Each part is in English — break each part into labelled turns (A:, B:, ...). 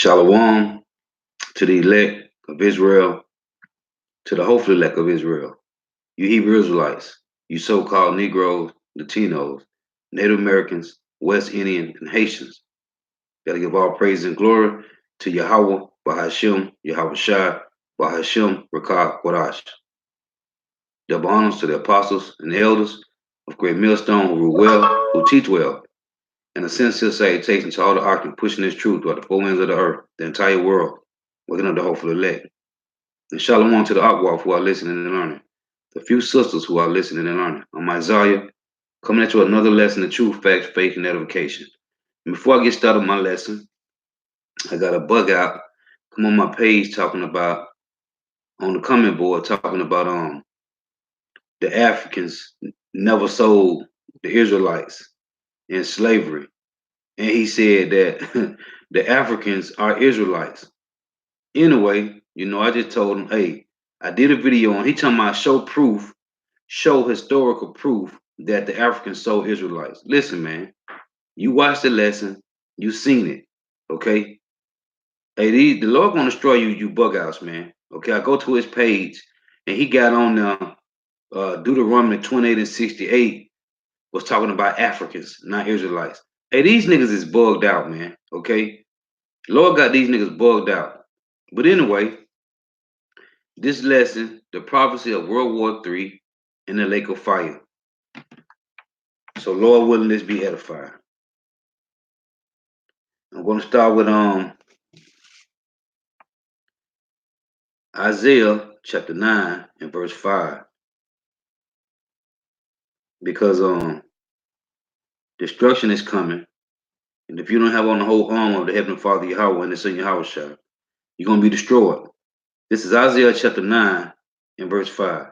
A: Shalom to the elect of Israel, to the hopeful elect of Israel. You Hebrew Israelites, you so-called Negroes, Latinos, Native Americans, West Indian, and Haitians. Gotta give all praise and glory to Yahweh, Bahashim, Yahweh Shai, Bahashim, Rakah, Wadash. Double honors to the apostles and the elders of Great Millstone who rule well, who teach well, and a sincere salutation to all the occupants pushing this truth throughout the four winds of the earth, the entire world, waking up the hopeful elect. And shalom to the Akwaf who are listening and learning. The few sisters who are listening and learning. I'm Isaiah, coming at you another lesson of truth, facts, faith, and edification. And before I get started with my lesson, I got a bug out. Come on my page talking about, on the comment board, talking about the Africans never sold the Israelites in slavery. And he said that the Africans are Israelites. Anyway, I just told him, hey, I did a video on, he talking about show historical proof that the Africans sold Israelites. Listen, man, you watched the lesson, you seen it, okay? Hey, the Lord gonna destroy you, you bug outs, man. Okay, I go to his page, and he got on Deuteronomy 28 and 68 was talking about Africans, not Israelites. Hey, these niggas is bugged out, man, okay? Lord got these niggas bugged out. But anyway, this lesson, the prophecy of World War III in the lake of fire. So Lord willing, this be edified. I'm going to start with Isaiah chapter 9 and verse 5. Because destruction is coming. And if you don't have on the whole arm of the Heavenly Father Yahweh and the Son Yahweh Shah, you're going to be destroyed. This is Isaiah chapter 9 and verse 5.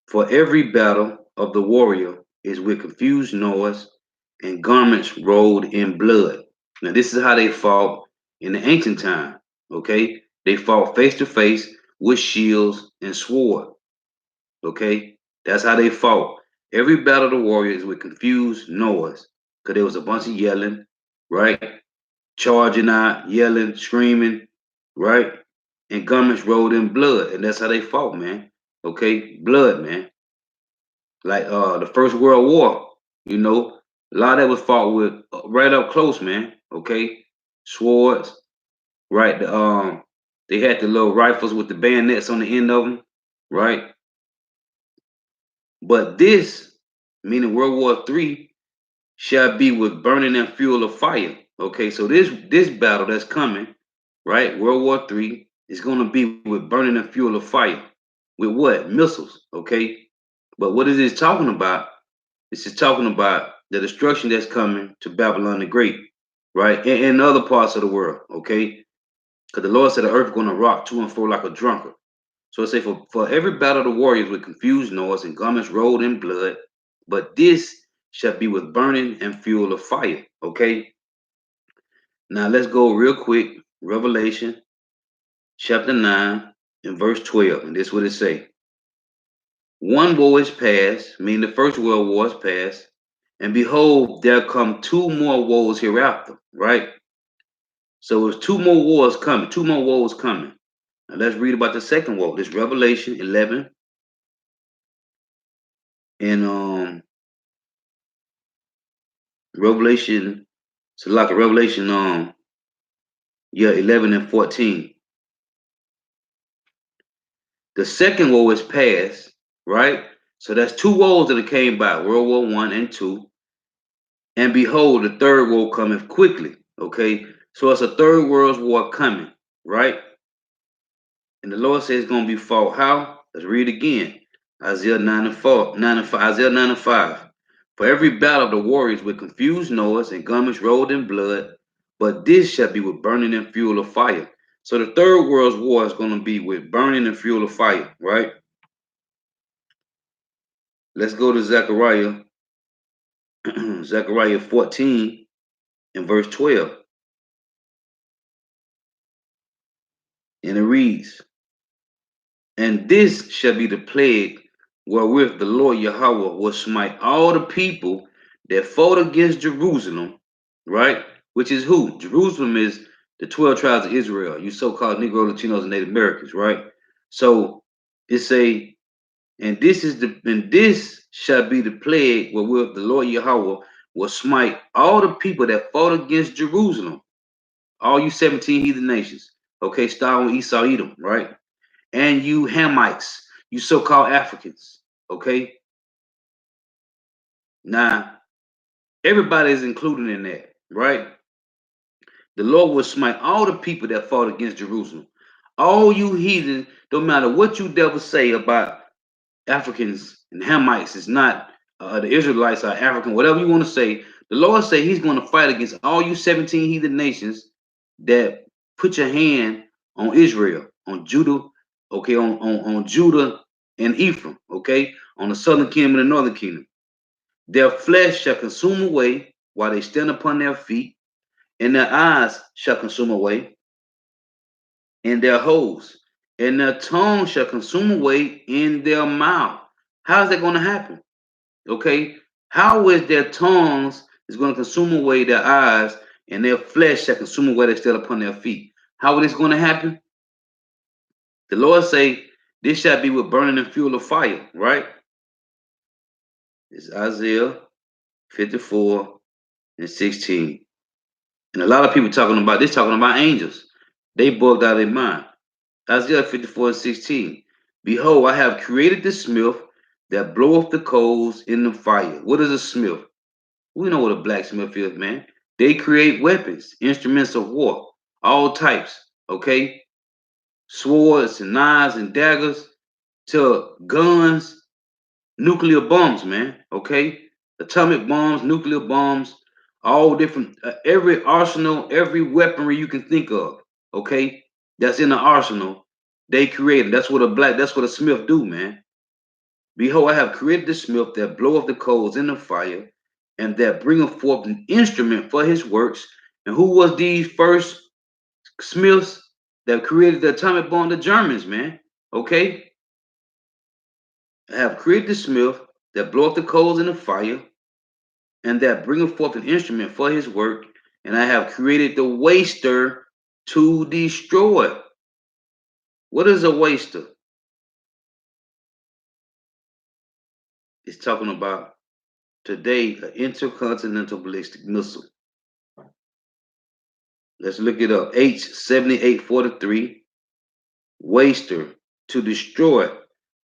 A: For every battle of the warrior is with confused noise and garments rolled in blood. Now, this is how they fought in the ancient time, okay? They fought face to face with shields and sword, okay? That's how they fought. Every battle of the warriors with confused noise, because there was a bunch of yelling, right? Charging out, yelling, screaming, right? And garments rolled in blood, and that's how they fought, man. Okay, blood, man. Like the First World War, a lot of that was fought with right up close, man. Okay, swords, right? They had the little rifles with the bayonets on the end of them, right? But this, meaning World War III, shall be with burning and fuel of fire. Okay, so this battle that's coming, right? World War III is going to be with burning and fuel of fire. With what? Missiles. Okay, but what is this talking about? This is talking about the destruction that's coming to Babylon the Great, right? And other parts of the world, okay? Because the Lord said the earth is going to rock to and fro like a drunkard. So it say, for every battle of the warriors with confused noise and garments rolled in blood, but this shall be with burning and fuel of fire, okay? Now let's go real quick. Revelation chapter 9 and verse 12. And this is what it say. One war is past, meaning the First World War is past, and behold, there come two more wars hereafter, right? So there's two more wars coming, two more wars coming. Now let's read about the second war. This Revelation 11 and Revelation, so like a Revelation 11 and 14. The second war is past, right? So that's two wars that came by, World War I and II. And behold, the third war cometh quickly. Okay, so it's a third world war coming, right? And the Lord says it's going to be fought how? Let's read again. Isaiah 9 and 4, 9 and 5, Isaiah 9 and 5. For every battle of the warriors with confused noise and garments rolled in blood, but this shall be with burning and fuel of fire. So the third world war is going to be with burning and fuel of fire, right? Let's go to Zechariah, Zechariah 14 and verse 12. And it reads, and this shall be the plague wherewith the Lord Yahweh will smite all the people that fought against Jerusalem, right? Which is who? Jerusalem is the 12 tribes of Israel, you so-called Negro, Latinos, and Native Americans, right? So it say, and this shall be the plague wherewith the Lord Yahweh will smite all the people that fought against Jerusalem, all you 17 heathen nations. Okay, starting with Esau, Edom, right? And you Hamites, you so-called Africans. Okay, now everybody is included in that, right? The Lord will smite all the people that fought against Jerusalem. All you heathen, no matter what you devil say about Africans and Hamites, it's not the Israelites are African, whatever you want to say. The Lord say He's going to fight against all you 17 heathen nations that put your hand on Israel, on Judah, okay, on Judah and Ephraim, okay, on the southern kingdom and the northern kingdom. Their flesh shall consume away while they stand upon their feet, and their eyes shall consume away, and their holes, and their tongue shall consume away in their mouth. How is that going to happen? Okay, how is their tongues is going to consume away their eyes, and their flesh shall consume away they still upon their feet? How is this going to happen? The Lord say, "This shall be with burning and fuel of fire." Right? It's Isaiah 54 and 16. And a lot of people talking about this, talking about angels. They bugged out of their mind. Isaiah 54 and 16. Behold, I have created the smith that bloweth the coals in the fire. What is a smith? We know what a blacksmith is, man. They create weapons, instruments of war, all types, okay? Swords and knives and daggers to guns, nuclear bombs, man, okay? Atomic bombs, nuclear bombs, all different, every arsenal, every weaponry you can think of, okay? That's in the arsenal, they created. That's what a smith do, man. Behold, I have created the smith that bloweth the coals in the fire, and that bringeth forth an instrument for his works. And who was these first smiths that created the atomic bomb? The Germans, man. Okay? I have created the smith that bloweth the coals in the fire, and that bringeth forth an instrument for his work. And I have created the waster to destroy. What is a waster? It's talking about today an intercontinental ballistic missile. Let's look it up. H7843, waster, to destroy,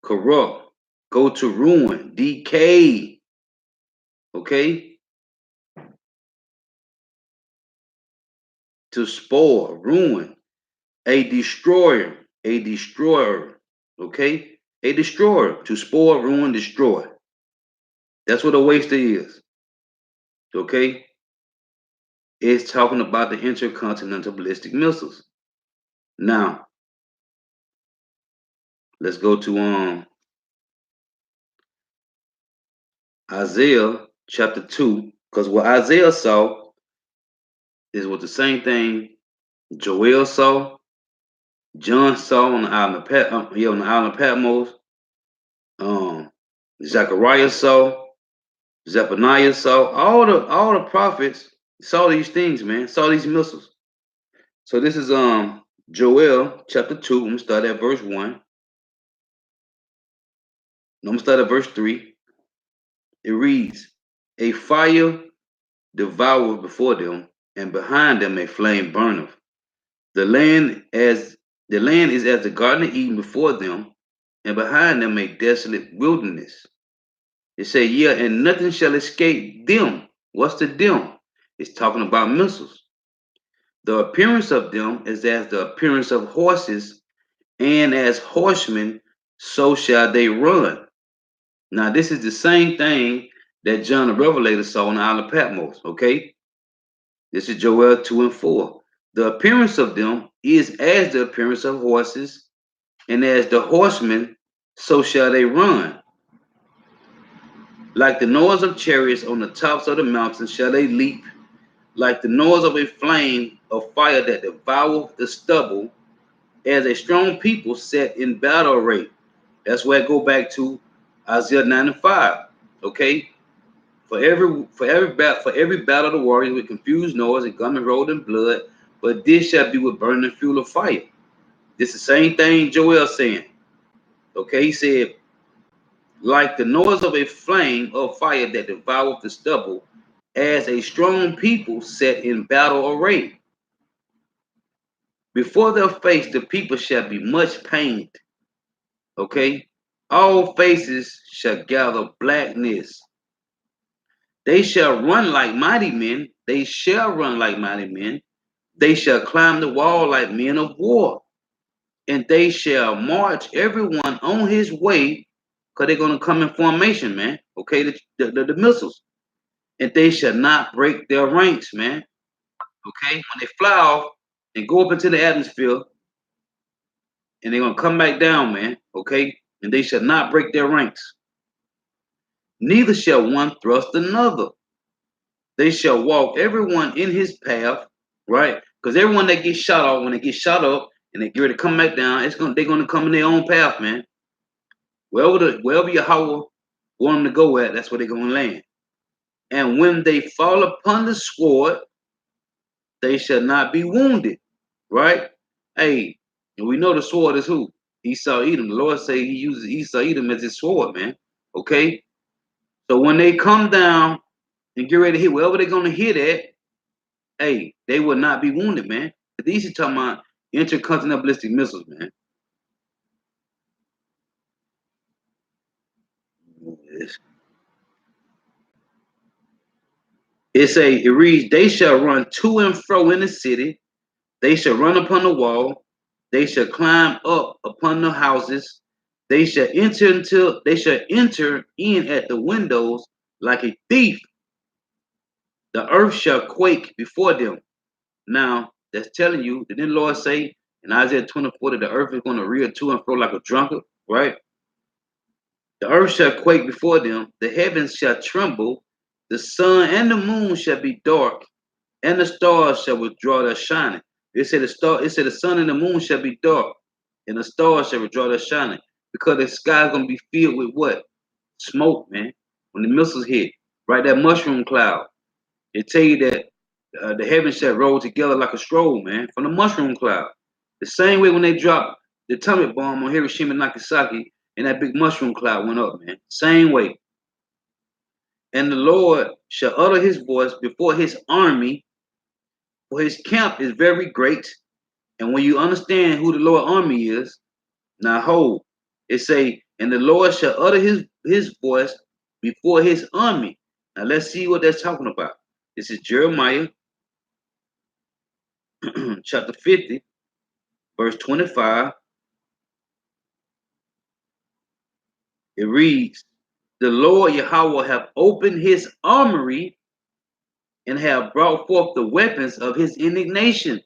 A: corrupt, go to ruin, decay. Okay? To spoil, ruin, a destroyer, a destroyer. Okay? A destroyer, to spoil, ruin, destroy. That's what a waster is. Okay? It's talking about the intercontinental ballistic missiles. Now, let's go to Isaiah chapter 2, because what Isaiah saw is what the same thing Joel saw, John saw on the island of Patmos, um, Zechariah saw, Zephaniah saw, all the prophets saw these things, man, saw these missiles. So this is Joel chapter 2. I'm gonna start at verse 1. I'm gonna start at verse 3. It reads, a fire devoureth before them, and behind them a flame burneth. The land is as the garden of Eden before them, and behind them a desolate wilderness. It say, yeah, and nothing shall escape them. What's the them? It's talking about missiles. The appearance of them is as the appearance of horses, and as horsemen, so shall they run. Now, this is the same thing that John the Revelator saw on the island of Patmos, okay? This is Joel 2 and 4. The appearance of them is as the appearance of horses, and as the horsemen, so shall they run. Like the noise of chariots on the tops of the mountains shall they leap, like the noise of a flame of fire that devoureth the stubble, as a strong people set in battle array. That's where I go back to Isaiah 9 and 5. Okay? For every battle of the warriors with confused noise and garment rolled in blood, but this shall be with burning fuel of fire. This is the same thing Joel saying. Okay, he said, like the noise of a flame of fire that devoureth the stubble, as a strong people set in battle array. Before their face the people shall be much pained. Okay, all faces shall gather blackness. They shall run like mighty men. They shall run like mighty men. They shall climb the wall like men of war. And they shall march everyone on his way, because they're going to come in formation, man. Okay, the missiles. And they shall not break their ranks, man. Okay, when they fly off and go up into the atmosphere, and they're going to come back down, man. Okay, and they shall not break their ranks. Neither shall one thrust another. They shall walk everyone in his path, right? Because everyone that gets shot off, when they get shot up and they get ready to come back down, they're gonna come in their own path, man. Wherever Yahweh want them to go at, that's where they're gonna land. And when they fall upon the sword, they shall not be wounded, right? Hey, and we know the sword is who? Esau Edom. The Lord say he uses Esau Edom as his sword, man. Okay? So when they come down and get ready to hit wherever they're gonna hit at, hey, they will not be wounded, man. These are talking about intercontinental ballistic missiles, man. It reads, they shall run to and fro in the city, they shall run upon the wall, they shall climb up upon the houses, they shall enter in at the windows like a thief. The earth shall quake before them. Now, that's telling you, didn't the Lord say in Isaiah 24 that the earth is going to reel to and fro like a drunkard, right? The earth shall quake before them, the heavens shall tremble, the sun and the moon shall be dark, and the stars shall withdraw their shining. It said the sun and the moon shall be dark, and the stars shall withdraw their shining. Because the sky is gonna be filled with what? Smoke, man. When the missiles hit, right? That mushroom cloud. It tell you that the heavens shall roll together like a scroll, man, from the mushroom cloud. The same way when they dropped the atomic bomb on Hiroshima and Nagasaki, and that big mushroom cloud went up, man. Same way. And the Lord shall utter his voice before his army, for his camp is very great. And when you understand who the Lord army is, now hold, it say, and the Lord shall utter his voice before his army. Now let's see what that's talking about. This is Jeremiah chapter 50, verse 25. It reads, the Lord Yahweh have opened his armory and have brought forth the weapons of his indignation.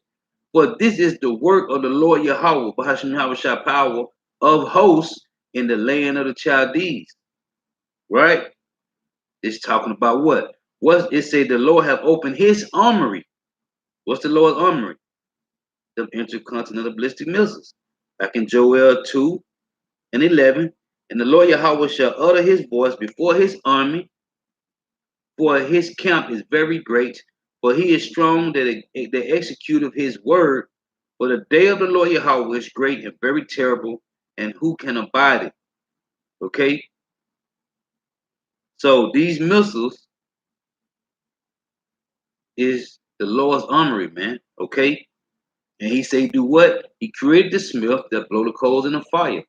A: For this is the work of the Lord Yahweh, Bahashim Yahushua power of hosts in the land of the Chaldees. Right? It's talking about what? What it say the Lord have opened his armory. What's the Lord's armory? The intercontinental ballistic missiles. Back in Joel 2 and 11. And the Lord Yahweh shall utter his voice before his army, for his camp is very great, for he is strong that executeth his word. For the day of the Lord Yahweh is great and very terrible, and who can abide it? Okay? So these missiles is the Lord's armory, man. Okay? And he say, do what? He created the smith that blow the coals in the fire.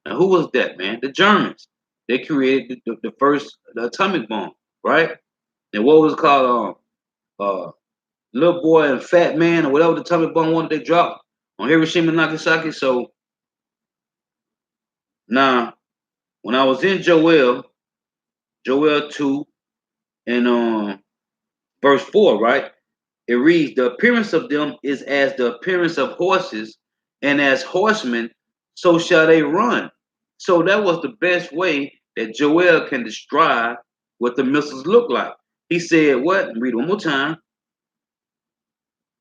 A: Now, who was that, man? The Germans. They created the first atomic bomb, right? And what was it called? Little boy and fat man, or whatever the atomic bomb wanted they dropped on Hiroshima and Nagasaki. So now, when I was in Joel 2 and verse 4, right? It reads, the appearance of them is as the appearance of horses, and as horsemen, so shall they run. So that was the best way that Joel can describe what the missiles look like. He said, what? Read one more time.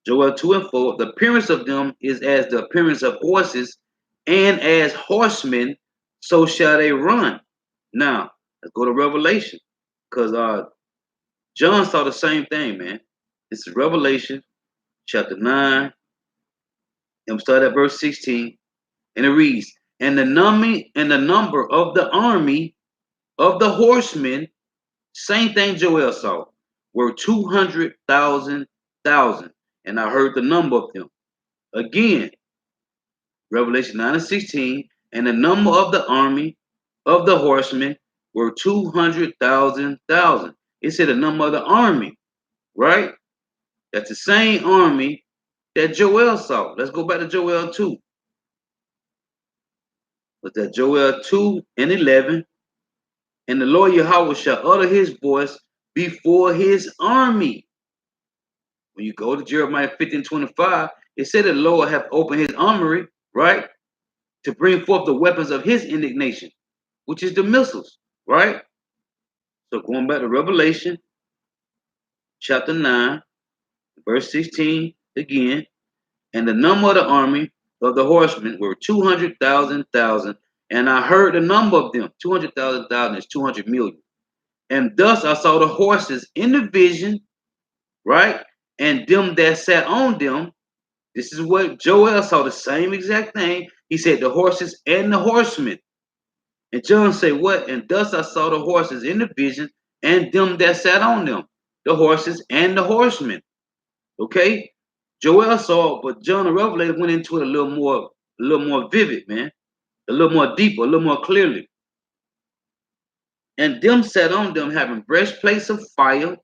A: Joel 2 and 4, the appearance of them is as the appearance of horses, and as horsemen, so shall they run. Now, let's go to Revelation, because John saw the same thing, man. This is Revelation chapter 9 And start at verse 16, and it reads, and the number of the army of the horsemen, same thing Joel saw, were 200,000. And I heard the number of them. Again, Revelation 9 and 16, and the number of the army of the horsemen were 200,000. It said the number of the army, right? That's the same army that Joel saw. Let's go back to Joel 2. Was that Joel 2 and 11? And the Lord Yahweh shall utter his voice before his army. When you go to Jeremiah 15:25, it said the Lord hath opened his armory, right? To bring forth the weapons of his indignation, which is the missiles, right? So going back to Revelation chapter 9, verse 16 again, and the number of the army of the horsemen were 200,000. And I heard the number of them. 200,000 is 200 million. And thus I saw the horses in the vision, right? And them that sat on them. This is what Joel saw, the same exact thing. He said the horses and the horsemen. And John said, what? And thus I saw the horses in the vision and them that sat on them. The horses and the horsemen. Okay? Joel saw it, but John the Revelator went into it a little more vivid, man. A little more deeper, a little more clearly. And them sat on them having breastplates of fire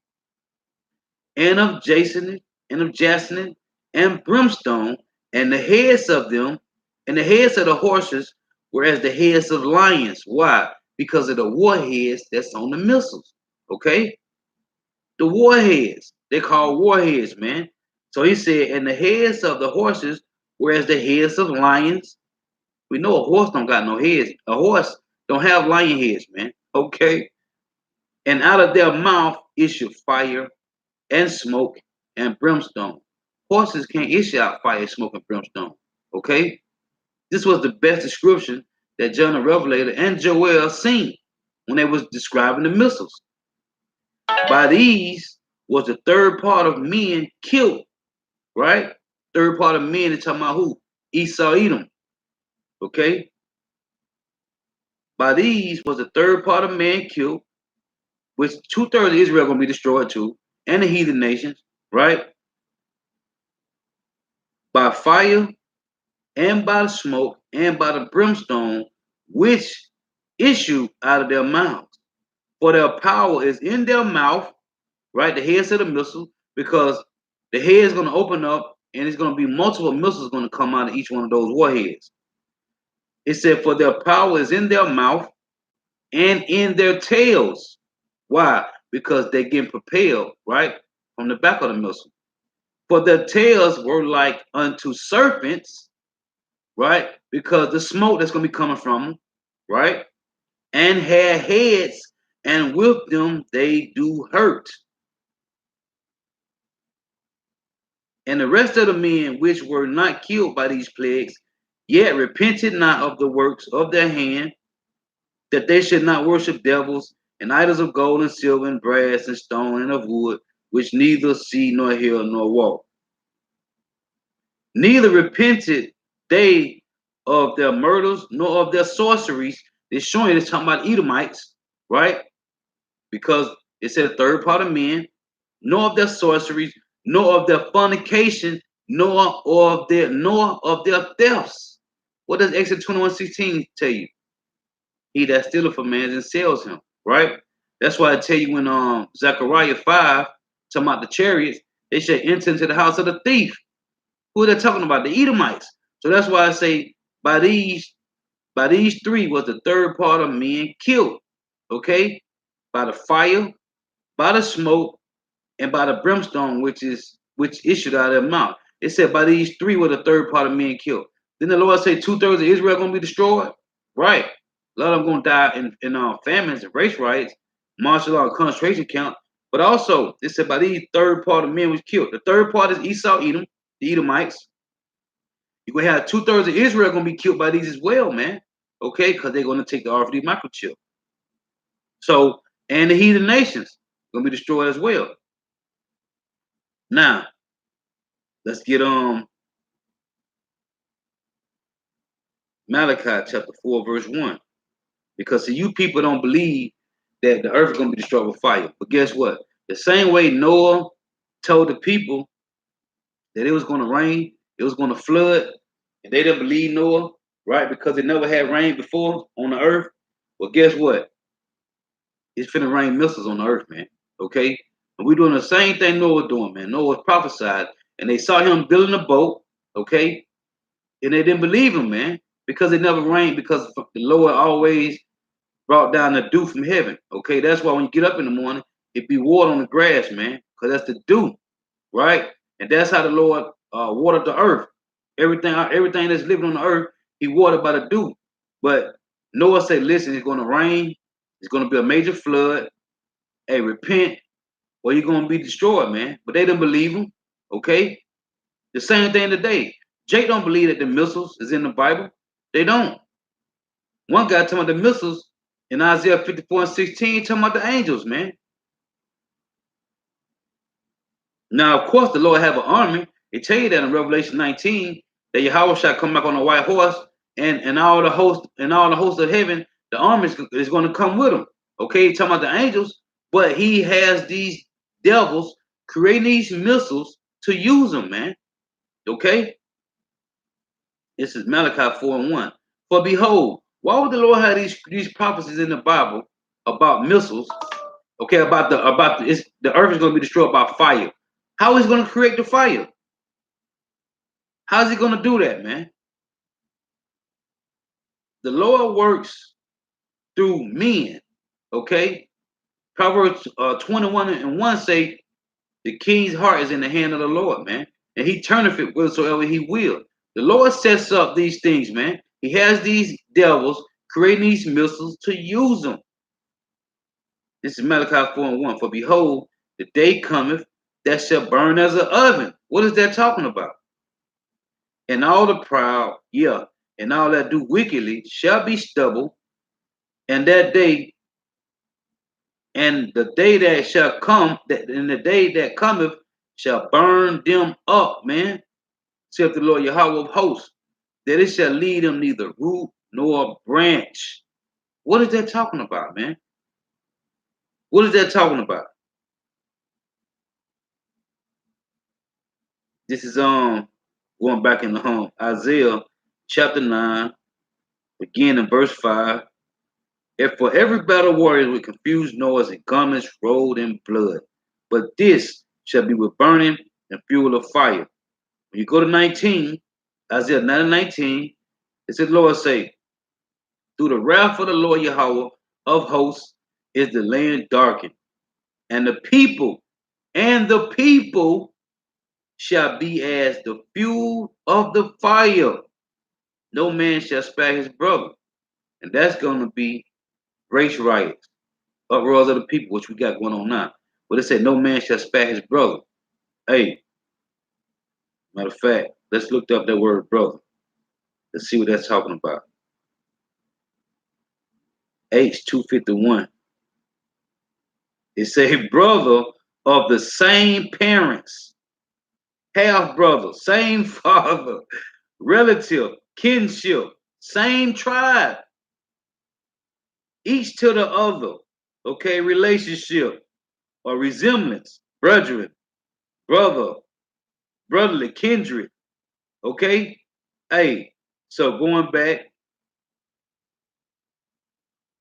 A: and of jacinth and brimstone, and the heads of them and the heads of the horses were as the heads of lions. Why? Because of the warheads that's on the missiles. Okay? The warheads. They call warheads, man. So he said, and the heads of the horses were as the heads of lions. We know a horse don't got no heads. A horse don't have lion heads, man. Okay? And out of their mouth issue fire and smoke and brimstone. Horses can't issue out fire, smoke, and brimstone. Okay? This was the best description that John the Revelator and Joel seen when they was describing the missiles. By these was the third part of men killed, right? Third part of men is talking about who? Esau, Edom. Okay? By these was the third part of man killed, which 2/3 of Israel gonna be destroyed too, and the heathen nations, right? By fire and by the smoke and by the brimstone, which issue out of their mouths. For their power is in their mouth, right? The heads of the missile, because the head is going to open up and it's going to be multiple missiles going to come out of each one of those warheads. It said, for their power is in their mouth and in their tails. Why? Because they're getting propelled, right? From the back of the missile. For their tails were like unto serpents, right? Because the smoke that's going to be coming from them, right? And had heads, and with them they do hurt. And the rest of the men which were not killed by these plagues, yet repented not of the works of their hand, that they should not worship devils and idols of gold and silver and brass and stone and of wood, which neither see nor hear nor walk. Neither repented they of their murders nor of their sorceries. They're showing it's talking about Edomites, right? Because it said third part of men, nor of their sorceries, nor of their fornication, nor of their thefts. What does Exodus 21:16 tell you? He that stealeth a man and sells him, right? That's why I tell you when Zechariah 5, talking about the chariots, they should enter into the house of the thief. Who are they talking about? The Edomites. So that's why I say by these three was the third part of men killed. Okay? By the fire, by the smoke, and by the brimstone, which issued out of their mouth. It said by these three were the third part of men killed. Then the Lord say 2/3 of Israel gonna be destroyed? Right. A lot of them gonna die in famines and race riots, martial law, concentration camp. But also, it said by these third part of men was killed. The third part is Esau, Edom, the Edomites. You're gonna have 2/3 of Israel gonna be killed by these as well, man. Okay, because they're gonna take the RFD microchip. So, and the heathen nations gonna be destroyed as well. Now, let's get Malachi chapter 4, verse 1. Because see, you people don't believe that the earth is going to be destroyed with fire. But guess what? The same way Noah told the people that it was going to rain, it was going to flood, and they didn't believe Noah, right? Because it never had rain before on the earth. Well, guess what? It's finna rain missiles on the earth, man. Okay? And we're doing the same thing Noah was doing, man. Noah prophesied, and they saw him building a boat, okay? And they didn't believe him, man, because it never rained, because the Lord always brought down the dew from heaven. Okay, that's why when you get up in the morning, it be water on the grass, man, because that's the dew, right? And that's how the Lord watered the earth. Everything that's living on the earth, He watered by the dew. But Noah said, "Listen, it's going to rain. It's going to be a major flood. Hey, repent, or you're going to be destroyed, man." But they didn't believe him. Okay, the same thing today. Jake don't believe that the missiles is in the Bible. They don't. One guy talking about the missiles in Isaiah 54 and 16, talking about the angels, man. Now, of course, the Lord have an army. They tell you that in Revelation 19, that Yahweh shall come back on a white horse, and all the hosts of heaven, the army is going to come with him. Okay, talking about the angels, but he has these devils creating these missiles to use them, man. Okay, this is Malachi 4 and 1. For behold, why would the Lord have these prophecies in the Bible about missiles? Okay, the earth is going to be destroyed by fire. How is he going to create the fire? How's he going to do that, man? The Lord works through men. Okay, Proverbs 21 and 1 say the king's heart is in the hand of the Lord, man, and he turneth it whatsoever he will. The Lord sets up these things, man. He has these devils creating these missiles to use them. This is Malachi 4 and 1. For behold, the day cometh that shall burn as an oven. What is that talking about? And all the proud, yeah, and all that do wickedly shall be stubble, and that day, and the day that shall come, that in the day that cometh shall burn them up, man, saith the Lord Yahweh of hosts, that it shall lead them neither root nor branch. What is that talking about, man? What is that talking about? This is going back in the Isaiah chapter 9, begin in verse 5. If for every battle warrior with confused noise and garments rolled in blood, but this shall be with burning and fuel of fire. When you go to 19, Isaiah 9 and 19, it says, Lord say, through the wrath of the Lord Yahweh of hosts is the land darkened, and the people shall be as the fuel of the fire. No man shall spare his brother. And that's going to be race riots, uproars of the people, which we got going on now. But it said, no man shall spare his brother. Hey, matter of fact, let's look up that word brother. Let's see what that's talking about. H251. It say brother of the same parents, half brother, same father, relative, kinship, same tribe, each to the other. Okay, relationship or resemblance, brethren, brother, brotherly, kindred. Okay, hey, so going back,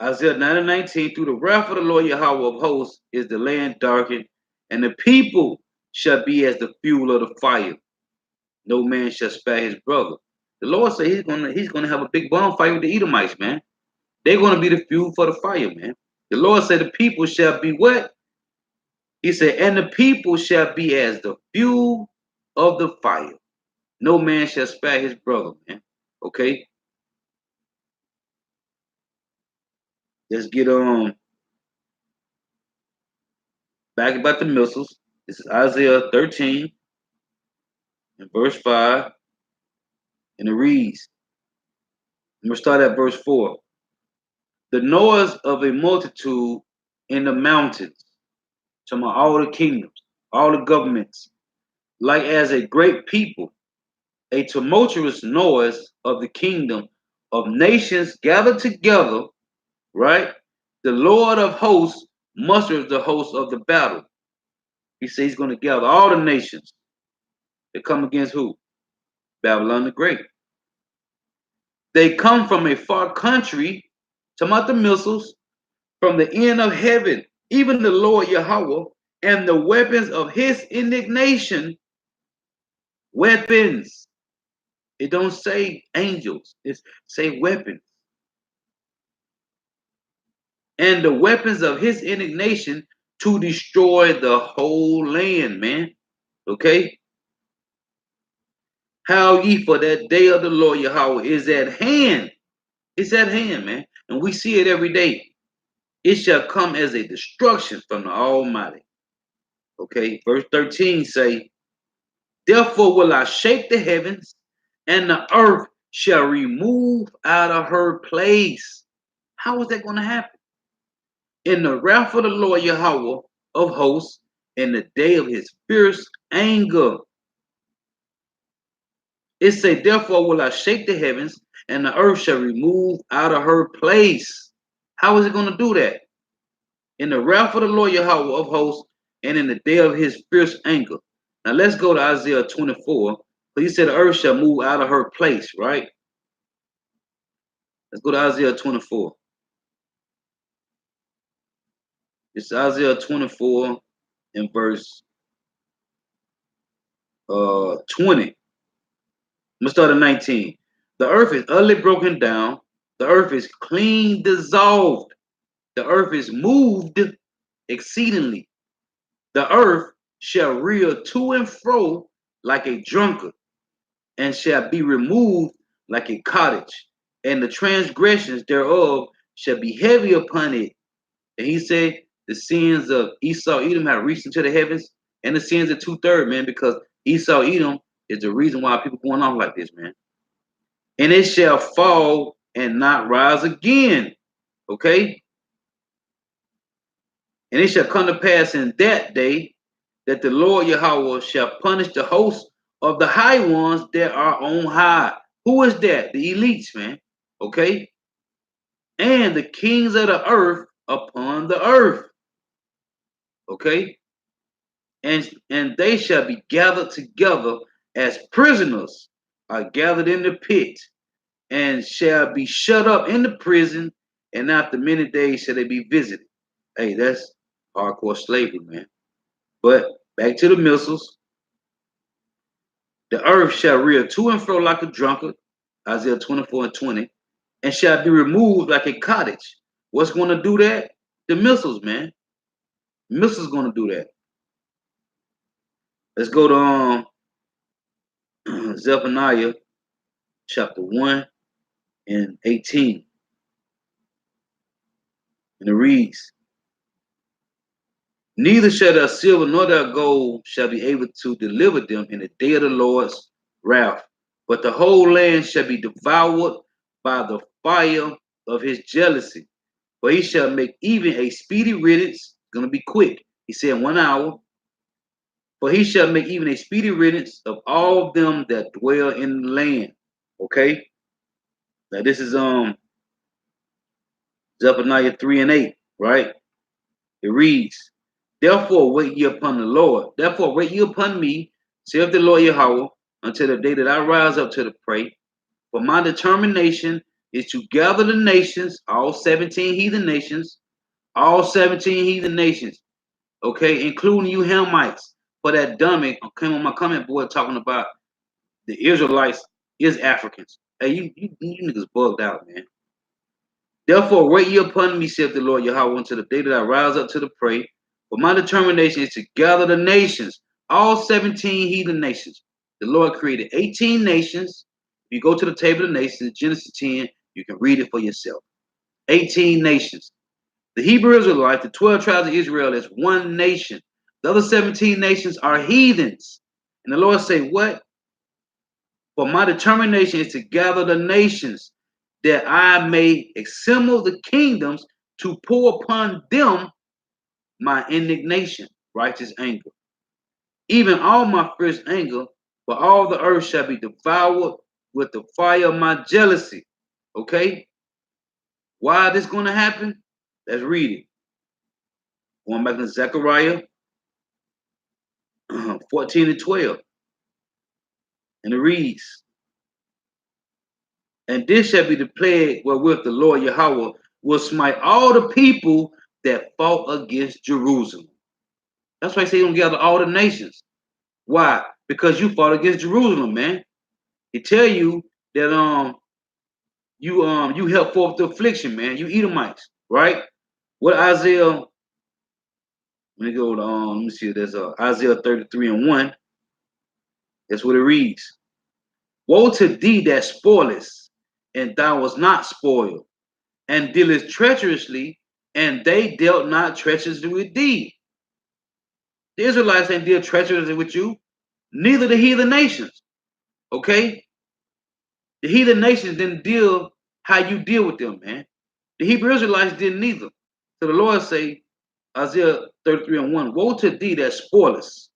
A: Isaiah 9 and 19, through the wrath of the Lord Yahweh of hosts is the land darkened, and the people shall be as the fuel of the fire. No man shall spare his brother. The Lord said he's gonna have a big bonfire with the Edomites, man. They're gonna be the fuel for the fire, man. The Lord said the people shall be what? He said, and the people shall be as the fuel of the fire. No man shall spare his brother, man. Okay, let's get back about the missiles. This is Isaiah 13 and verse 5, and it reads, I'm gonna start at verse 4. The noise of a multitude in the mountains, to all the kingdoms, all the governments, like as a great people, a tumultuous noise of the kingdom of nations gathered together, right? The Lord of hosts musters the host of the battle. He says he's going to gather all the nations that come against who? Babylon the Great. They come from a far country, talking about the missiles, from the end of heaven, even the Lord Yahweh, and the weapons of his indignation, weapons. It don't say angels, it say weapons. And the weapons of his indignation to destroy the whole land, man. Okay? How ye for that day of the Lord Yahweh is at hand. It's at hand, man. And we see it every day. It shall come as a destruction from the Almighty. Okay, verse 13 say, therefore will I shake the heavens, and the earth shall remove out of her place. How is that going to happen? In the wrath of the Lord Yahweh of hosts, in the day of his fierce anger. It say, therefore will I shake the heavens, and the earth shall remove out of her place. How is it going to do that? In the wrath of the Lord Yahweh of hosts, and in the day of his fierce anger. Now let's go to Isaiah 24. So he said the earth shall move out of her place, right? Let's go to Isaiah 24. It's Isaiah 24 and verse 20. I'm gonna start at 19. The earth is utterly broken down. The earth is clean dissolved. The earth is moved exceedingly. The earth shall reel to and fro like a drunkard, and shall be removed like a cottage, and the transgressions thereof shall be heavy upon it. And he said, the sins of Esau, Edom have reached into the heavens, and the sins of two-thirds, man, because Esau, Edom is the reason why people going off like this, man. And it shall fall and not rise again. Okay? And it shall come to pass in that day that the Lord Yahweh shall punish the host of the high ones that are on high. Who is that? The elites, man. Okay? And the kings of the earth upon the earth. Okay? And they shall be gathered together as prisoners are gathered in the pit, and shall be shut up in the prison, and after many days shall they be visited. Hey, that's hardcore slavery, man. But back to the missiles. The earth shall reel to and fro like a drunkard, Isaiah 24 and 20, and shall be removed like a cottage. What's going to do that? The missiles, man. Missiles going to do that. Let's go to Zephaniah chapter 1 and 18. And it reads, neither shall their silver nor their gold shall be able to deliver them in the day of the Lord's wrath, but the whole land shall be devoured by the fire of his jealousy. For he shall make even a speedy riddance, going to be quick. He said 1 hour. For he shall make even a speedy riddance of all them that dwell in the land. Okay? Now this is Zephaniah 3 and 8, right? It reads, therefore wait ye upon the Lord. Therefore wait ye upon me, saith the Lord Yahweh, until the day that I rise up to the prey. For my determination is to gather the nations, all 17 heathen nations, okay, including you Hamites, for that dummy came on my comment board talking about the Israelites is Africans. Hey, you niggas bugged out, man. Therefore, wait ye upon me, saith the Lord Yahweh, until the day that I rise up to the prey. For my determination is to gather the nations, all 17 heathen nations. The Lord created 18 nations. If you go to the table of nations, Genesis 10, you can read it for yourself. 18 nations. The Hebrew Israelites, the 12 tribes of Israel, is one nation. The other 17 nations are heathens. And the Lord say, what? For my determination is to gather the nations, that I may assemble the kingdoms to pour upon them my indignation, righteous anger. Even all my fierce anger, for all the earth shall be devoured with the fire of my jealousy. Okay? Why is this going to happen? Let's read it. Going back to Zechariah 14 and 12. And it reads, and this shall be the plague wherewith the Lord Yahweh will smite all the people that fought against Jerusalem. That's why he said he's gonna gather all the nations. Why? Because you fought against Jerusalem, man. He tell you that you help forth the affliction, man. You Edomites, right? What Isaiah? Let me go to let me see. There's Isaiah 33 and 1. That's what it reads. Woe to thee that spoilest, and thou was not spoiled, and dealest treacherously, and they dealt not treacherously with thee. The Israelites ain't deal treacherously with you, neither the heathen nations. Okay? The heathen nations didn't deal how you deal with them, man. The Hebrew Israelites didn't either. So the Lord say, Isaiah 33 and 1, woe to thee that spoilest.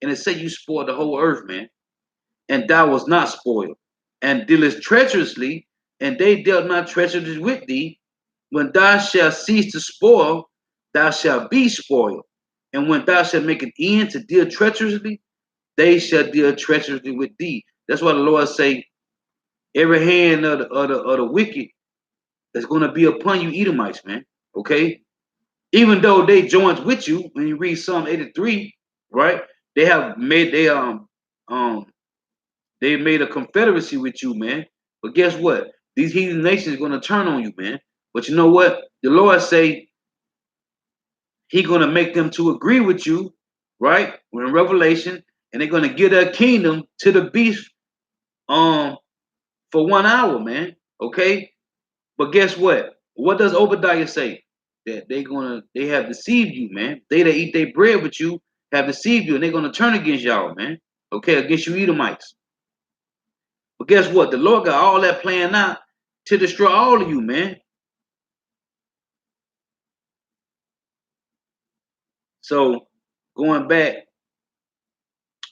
A: And it say you spoiled the whole earth, man. And thou was not spoiled. And dealest treacherously, and they dealt not treacherously with thee. When thou shalt cease to spoil, thou shalt be spoiled. And when thou shalt make an end to deal treacherously, they shall deal treacherously with thee. That's why the Lord say, every hand of the wicked is going to be upon you, Edomites, man. Okay? Even though they joined with you, when you read Psalm 83, right? They have made they made a confederacy with you, man. But guess what? These heathen nations are going to turn on you, man. But you know what? The Lord say He going to make them to agree with you, right? We're in Revelation, and they're going to give their kingdom to the beast for 1 hour, man. Okay? But guess what? What does Obadiah say? That they have deceived you, man. They that eat their bread with you have deceived you, and they're gonna turn against y'all, man. Okay, against you Edomites. But guess what? The Lord got all that planned out to destroy all of you, man. So going back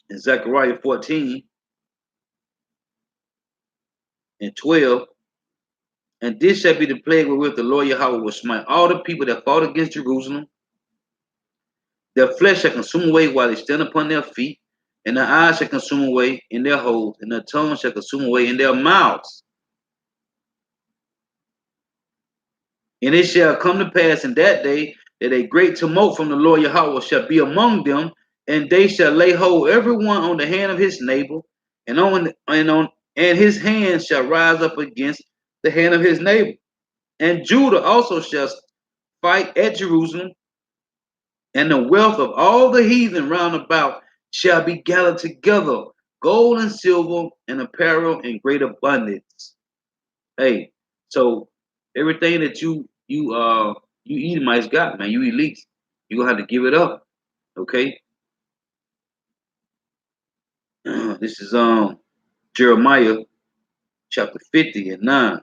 A: in Zechariah 14 and 12, and this shall be the plague wherewith the Lord Yahweh will smite all the people that fought against Jerusalem. Their flesh shall consume away while they stand upon their feet, and their eyes shall consume away in their holes, and their tongue shall consume away in their mouths. And it shall come to pass in that day that a great tumult from the Lord Yahweh shall be among them, and they shall lay hold every one on the hand of his neighbor, and his hand shall rise up against the hand of his neighbor. And Judah also shall fight at Jerusalem, and the wealth of all the heathen round about shall be gathered together, gold and silver and apparel in great abundance. Hey, so everything that you Edomites got, man, you elites, you gonna have to give it up. Okay. This is Jeremiah chapter 50 and 9.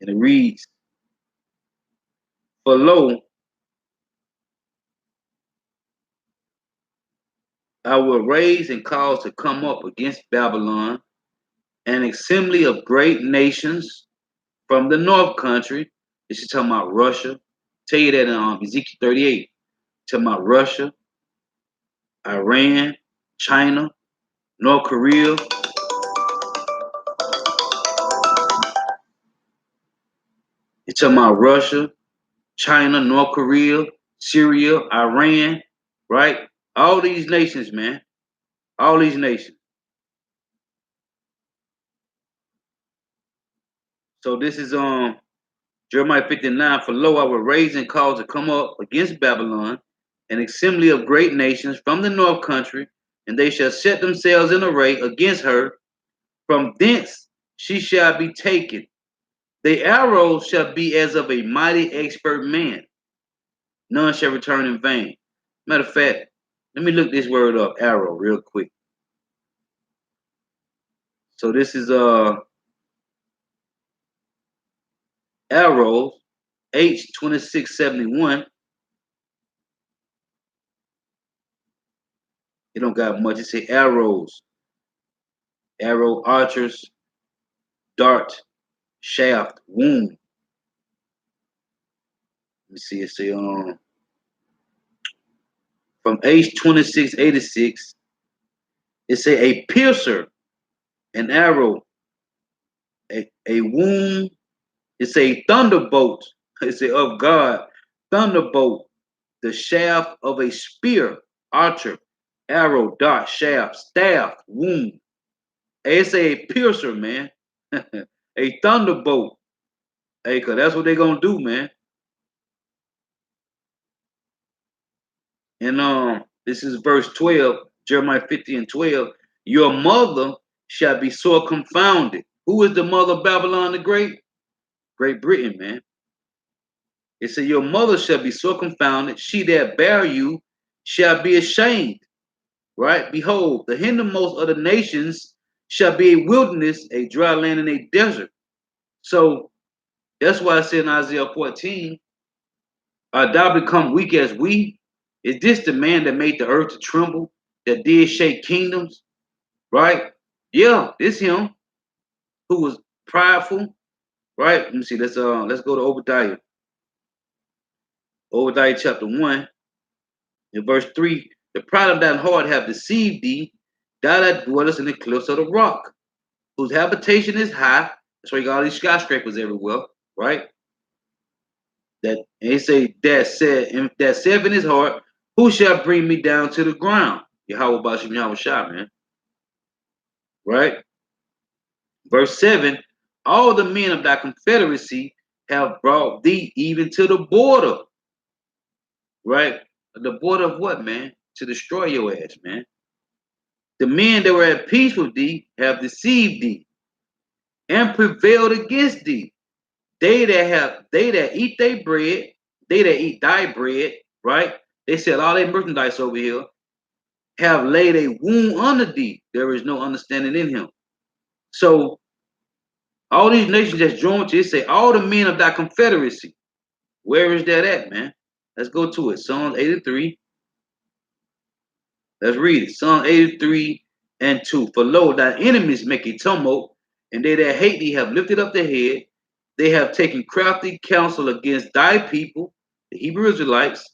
A: And it reads, for lo, I will raise and cause to come up against Babylon an assembly of great nations from the north country. This is talking about Russia. Tell you that in Ezekiel 38. Talking about Russia, Iran, China, North Korea. It's talking about Russia, China, North Korea, Syria, Iran, right? All these nations, man. All these nations. So this is Jeremiah 59. For lo, I will raise and cause to come up against Babylon an assembly of great nations from the north country, and they shall set themselves in array against her. From thence she shall be taken. The arrow shall be as of a mighty expert man. None shall return in vain. Matter of fact, let me look this word up, arrow, real quick. So this is arrows H2671. It don't got much. It say arrows, arrow, archers, dart, shaft, womb. Let me see. It say from age 2686. It say a piercer, an arrow, a wound. It's a thunderbolt. It's a of God, thunderbolt, the shaft of a spear, archer, arrow, dart, shaft, staff, wound. It's a piercer, man. A thunderbolt. Hey, cause that's what they're gonna do, man. And this is verse 12, Jeremiah 50 and 12. Your mother shall be sore confounded. Who is the mother of Babylon the Great? Great Britain, man. It said, your mother shall be sore confounded. She that bare you shall be ashamed. Right? Behold, the hindermost of the nations shall be a wilderness, a dry land, and a desert. So that's why I said in Isaiah 14, thou become weak as we. Is this the man that made the earth to tremble, that did shake kingdoms? Right? Yeah, it's him who was prideful. Right? Let me see. Let's go to Obadiah. Obadiah chapter 1, in verse 3. The pride of thine heart have deceived thee, thou that dwellest in the cliffs of the rock, whose habitation is high. That's why you got all these skyscrapers everywhere, right? That and he say that said in his heart, who shall bring me down to the ground? Yahweh Bashim Yahweh Shah, man. Right? Verse 7, all the men of thy confederacy have brought thee even to the border. Right? The border of what, man? To destroy your ass, man. The men that were at peace with thee have deceived thee and prevailed against thee. They that eat their bread, they that eat thy bread, right? They sell all their merchandise over here, have laid a wound under thee. There is no understanding in him. So all these nations that's joined to it say, all the men of thy confederacy. Where is that at, man? Let's go to it. Psalm 83. Let's read it. Psalm 83 and 2. For lo, thy enemies make a tumult, and they that hate thee have lifted up their head. They have taken crafty counsel against thy people, the Hebrew Israelites,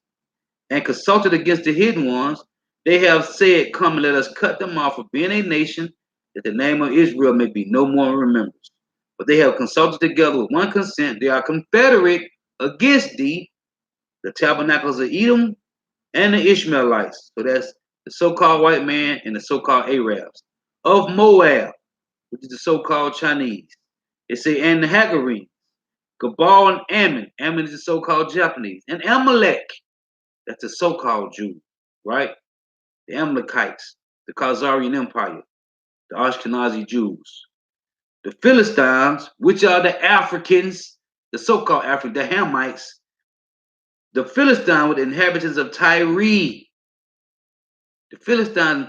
A: and consulted against the hidden ones. They have said, come and let us cut them off of being a nation, that the name of Israel may be no more remembered. But they have consulted together with one consent. They are confederate against thee, the tabernacles of Edom and the Ishmaelites. So that's the so-called white man and the so-called Arabs of Moab, which is the so-called Chinese. It say, and the Hagarenes, Gabal and Ammon. Ammon is the so-called Japanese. And Amalek, that's the so-called Jew, right? The Amalekites, the Khazarian Empire, the Ashkenazi Jews. The Philistines, which are the Africans, the so-called Africans, the Hamites. The Philistine with the inhabitants of Tyre. The Philistines and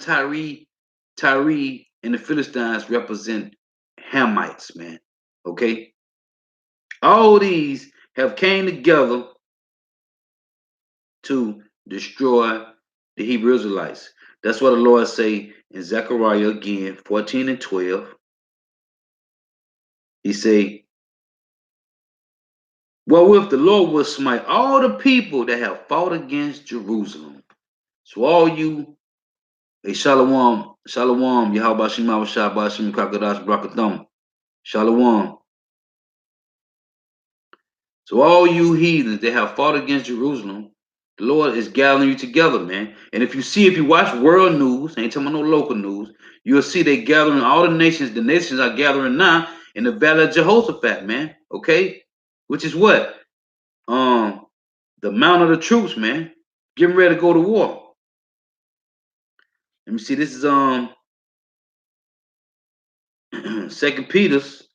A: Tyre and the Philistines represent Hamites, man. Okay? All these have came together to destroy the Hebrew Israelites. That's what the Lord say in Zechariah again, 14 and 12. He say, wherewith the Lord will smite all the people that have fought against Jerusalem. So all you, Shalom, Shalom, Yahweh Shim Shah Bashim Kakadash Brakatham. Shalom. So all you heathens that have fought against Jerusalem, the Lord is gathering you together, man. And if you watch world news, ain't talking about no local news, you'll see they gathering all the nations are gathering now in the Valley of Jehoshaphat, man. Okay? Which is what? The Mount of the Troops, man. Getting ready to go to war. Let me see, this is Second Peter's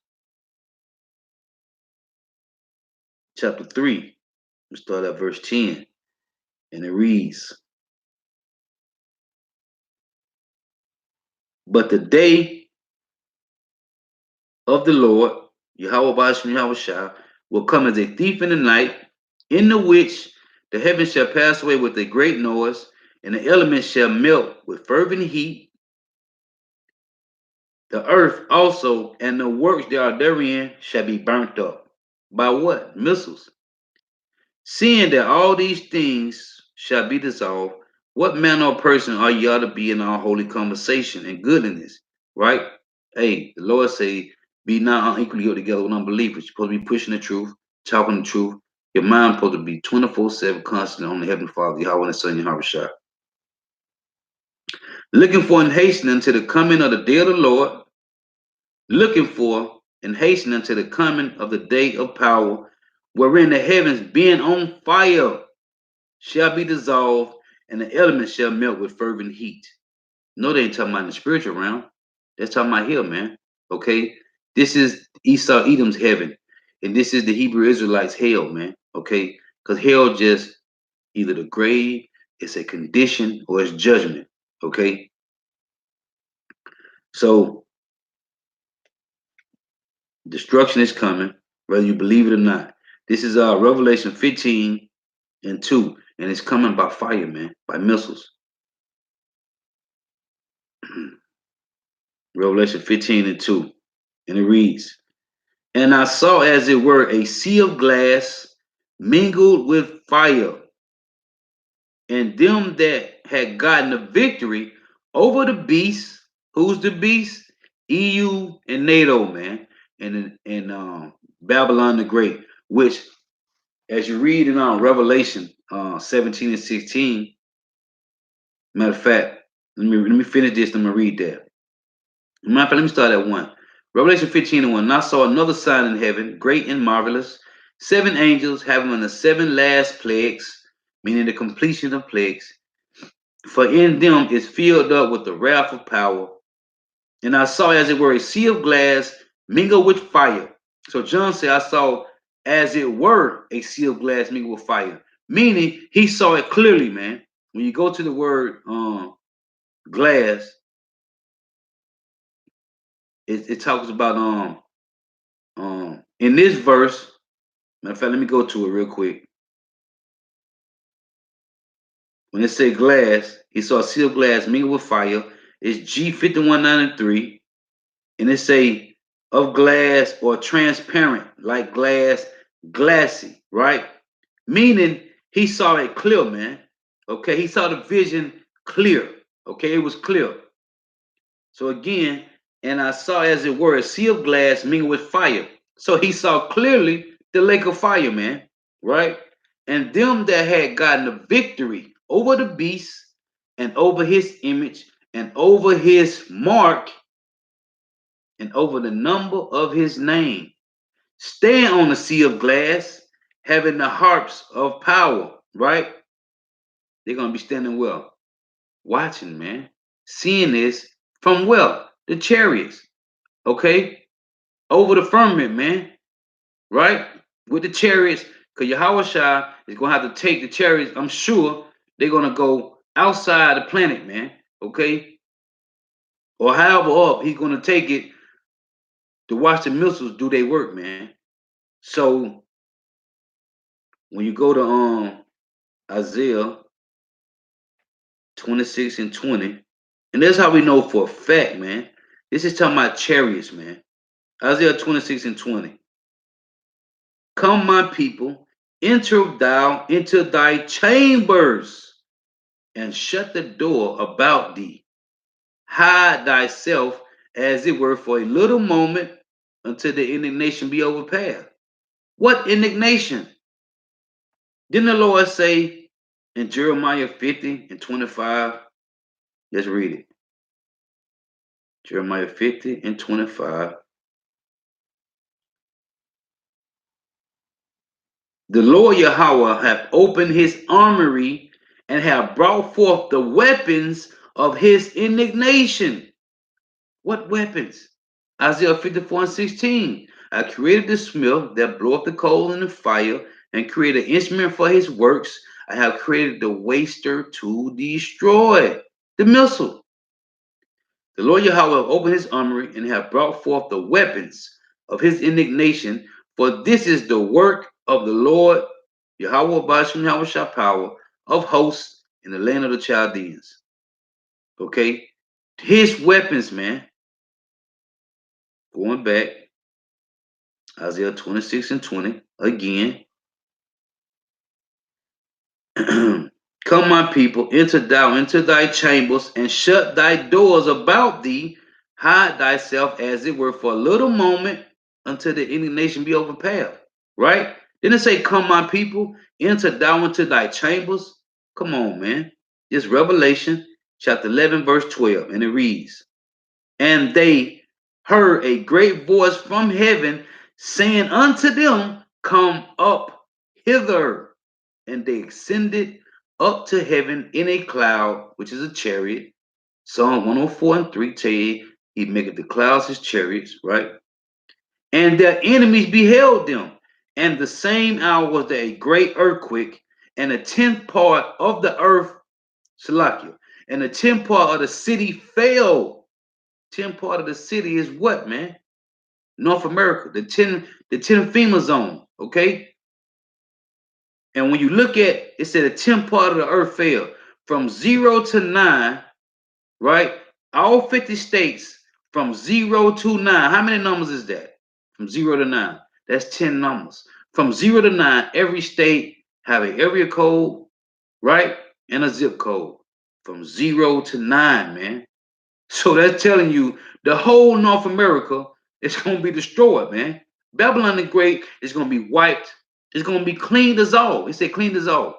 A: chapter 3. We start at verse 10. And it reads, but the day of the Lord, Yahweh Bashim Yahweh Shah, will come as a thief in the night, in the which the heavens shall pass away with a great noise, and the elements shall melt with fervent heat, The earth also and the works that are therein shall be burnt up. By what? Missiles. Seeing that all these things shall be dissolved, what manner of person are ye ought to be in our holy conversation and goodness? Right? Hey, the Lord say, be not unequally yoked together with unbelievers. You're supposed to be pushing the truth, talking the truth. Your mind supposed to be 24/7 constant on the Heavenly Father, Yahweh and the Son, Yahweh Shah. Looking for and hastening to the coming of the day of the Lord, looking for and hastening to the coming of the day of power, wherein the heavens being on fire shall be dissolved, and the elements shall melt with fervent heat. No, they ain't talking about in the spiritual realm. They're talking about here, man. Okay? This is Esau Edom's heaven, and this is the Hebrew Israelites' hell, man. Okay? Because hell just either the grave, it's a condition, or it's judgment. Okay? So destruction is coming, whether you believe it or not. This is Revelation 15:2, and it's coming by fire, man, by missiles. Revelation 15:2, and it reads, and I saw as it were a sea of glass mingled with fire, and them that had gotten the victory over the beast. Who's the beast? EU and NATO, man, and Babylon the Great, which, as you read in Revelation 17:16, matter of fact, let me finish this. Let me read that. Matter of fact, let me start at 1. Revelation 15:1. And I saw another sign in heaven, great and marvelous, 7 angels having the 7 last plagues, meaning the completion of plagues. For in them is filled up with the wrath of power. And I saw as it were a sea of glass mingled with fire. So John said, I saw as it were a sea of glass mingled with fire. Meaning he saw it clearly, man. When you go to the word glass, it talks about in this verse. Matter of fact, let me go to it real quick. When it say glass, he saw a sea of glass mingled with fire. It's G5193, and it say of glass or transparent, like glass, glassy, right? Meaning he saw it clear, man. Okay, he saw the vision clear. Okay, it was clear. So again, and I saw as it were a sea of glass mingled with fire. So he saw clearly the lake of fire, man, right? And them that had gotten the victory over the beast and over his image and over his mark and over the number of his name, stand on the sea of glass, having the harps of power, right? They're going to be standing well, watching, man, seeing this from well, the chariots, okay, over the firmament, man, right? With the chariots, because Yahweh Shai is going to have to take the chariots. I'm sure they're going to go outside the planet, man, okay? Or however up he's going to take it to watch the missiles do their work, man. So when you go to Isaiah 26:20, and that's how we know for a fact, man. This is talking about chariots, man. Isaiah 26:20. Come, my people, enter thou into thy chambers, and shut the door about thee. Hide thyself, as it were, for a little moment, until the indignation be overpassed. What indignation? Didn't the Lord say in Jeremiah 50:25? Let's read it. Jeremiah 50:25. The Lord Yahweh hath opened his armory and have brought forth the weapons of his indignation. What weapons? Isaiah 54:16. I created the smith that bloweth the coal in the fire, and created an instrument for his works. I have created the waster to destroy. The missile. The Lord Yahweh opened his armory and have brought forth the weapons of his indignation, for this is the work of the Lord Yahweh Bashim Yahweh Shah power of hosts in the land of the Chaldeans. Okay? His weapons, man. Going back, Isaiah 26 and 20 again. Come, my people, enter thou into thy chambers, and shut thy doors about thee. Hide thyself, as it were, for a little moment, until the indignation be overpassed. Right? Didn't it say, come, my people, enter thou into thy chambers? Come on, man. It's Revelation chapter 11, verse 12, and it reads, and they heard a great voice from heaven saying unto them, come up hither. And they ascended up to heaven in a cloud, which is a chariot. Psalm 104 and 3 tell you he maketh the clouds his chariots, right? And their enemies beheld them. And the same hour was there a great earthquake, and a tenth part of the earth, Salakia, and a tenth part of the city fell. 10 part of the city is what, man? North America, the ten FEMA zone, okay? And when you look at it, said a 10 part of the earth fell from 0 to 9, right? All 50 states from 0 to 9. How many numbers is that? From 0 to 9. That's 10 numbers. From 0 to 9, every state have an area code, right? And a zip code. From 0 to 9, man. So that's telling you the whole North America is going to be destroyed, man. Babylon the Great is going to be wiped. It's going to be clean dissolved. He said clean dissolved.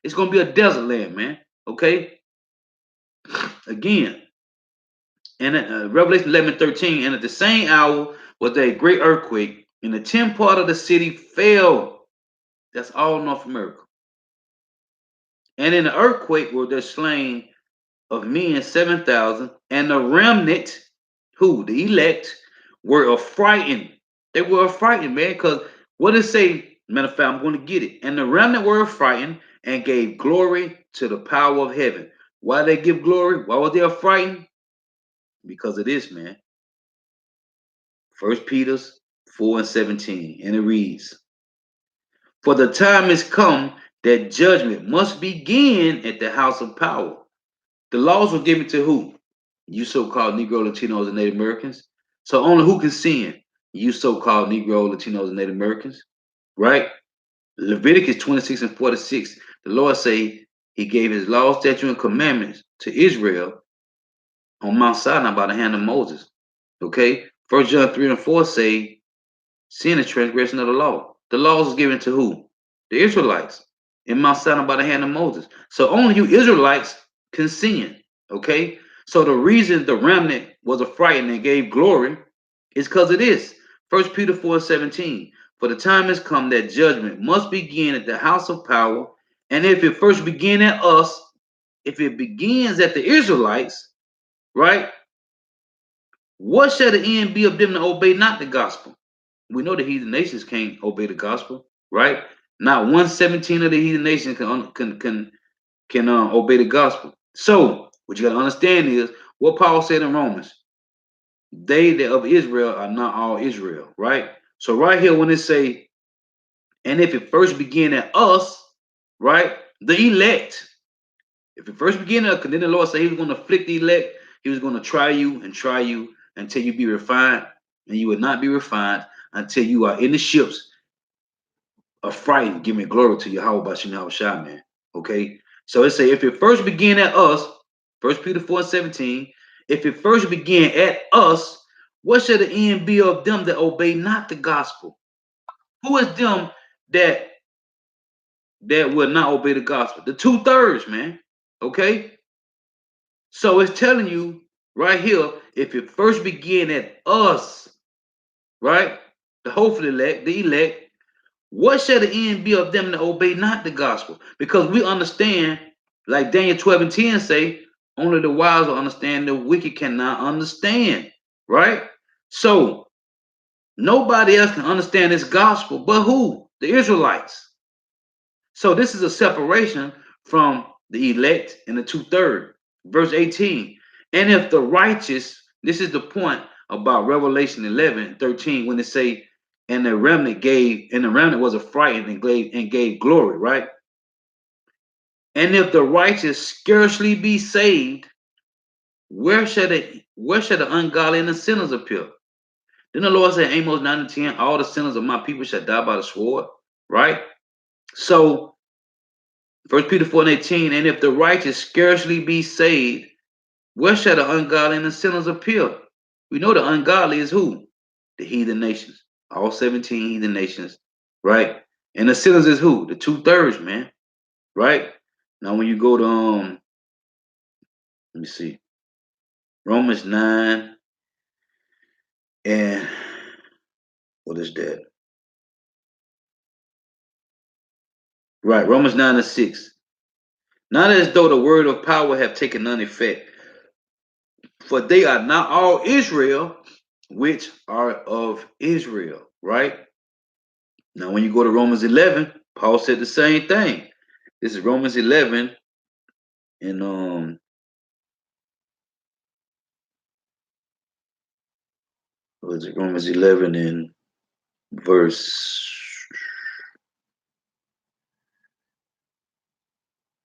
A: It's going to be a desert land, man. Okay? Again, and Revelation 11:13, and at the same hour was there a great earthquake, and the 10 part of the city fell. That's all North America. And in the earthquake were there slain of men 7,000, and the remnant, who the elect, were affrighted. They were affrighted, man, because what does it say? Matter of fact, I'm going to get it. And the remnant were affrighted and gave glory to the power of heaven. Why they give glory? Why was they affrighted? Because of this, man. First Peter 4 and 17, and it reads, for the time is come that judgment must begin at the house of power. The laws were given to who? You so-called Negro, Latinos, and Native Americans. So only who can sin? You so-called Negro, Latinos, and Native Americans, right? Leviticus 26 and 46, the Lord say he gave his law, statute, and commandments to Israel on Mount Sinai by the hand of Moses. Okay? 1 John 3 and 4 say sin is transgression of the law. The laws was given to who? The Israelites in Mount Sinai by the hand of Moses. So only you Israelites can sin. Okay? So the reason the remnant was affrighted and gave glory is because of this. 1 Peter 4 and 17. For the time has come that judgment must begin at the house of power. And if it first begin at us, if it begins at the Israelites, right? What shall the end be of them that obey not the gospel? We know the heathen nations can't obey the gospel, right? Not 1/17 of the heathen nations can obey the gospel. So what you got to understand is what Paul said in Romans: they that of Israel are not all Israel, right? So right here when it say, and if it first begin at us, right, the elect. If it first begin at, then the Lord said He was going to afflict the elect. He was going to try you until you be refined, and you would not be refined until you are in the ships of frightened, giving glory to Yahweh Bashim Shah, man. Okay? So it say, if it first begin at us, 1 Peter 4 and 17, if it first begin at us, what shall the end be of them that obey not the gospel? Who is them that will not obey the gospel? The 2/3, man. Okay? So it's telling you right here, if it first begin at us, right? The hopeful elect, the elect, what shall the end be of them that obey not the gospel? Because we understand, like Daniel 12 and 10 say, only the wise will understand, the wicked cannot understand, right? So nobody else can understand this gospel but who? The Israelites. So this is a separation from the elect and the 2/3. Verse 18. And if the righteous, this is the point about Revelation 11:13, when they say, and the remnant was affrighted and gave glory, right? And if the righteous scarcely be saved, where shall the ungodly and the sinners appear? Then the Lord said, Amos 9 and 10, all the sinners of my people shall die by the sword, right? So, 1 Peter 4 and 18, and if the righteous scarcely be saved, where shall the ungodly and the sinners appear? We know the ungodly is who? The heathen nations. All 17 heathen nations, right? And the sinners is who? The 2/3, man, right? Now, when you go to, let me see, Romans 9 and what is that? Right, Romans 9 and 6. Not as though the word of power have taken none effect, for they are not all Israel, which are of Israel, right? Now, when you go to Romans 11, Paul said the same thing. This is Romans 11 and what is it? Romans 11 and verse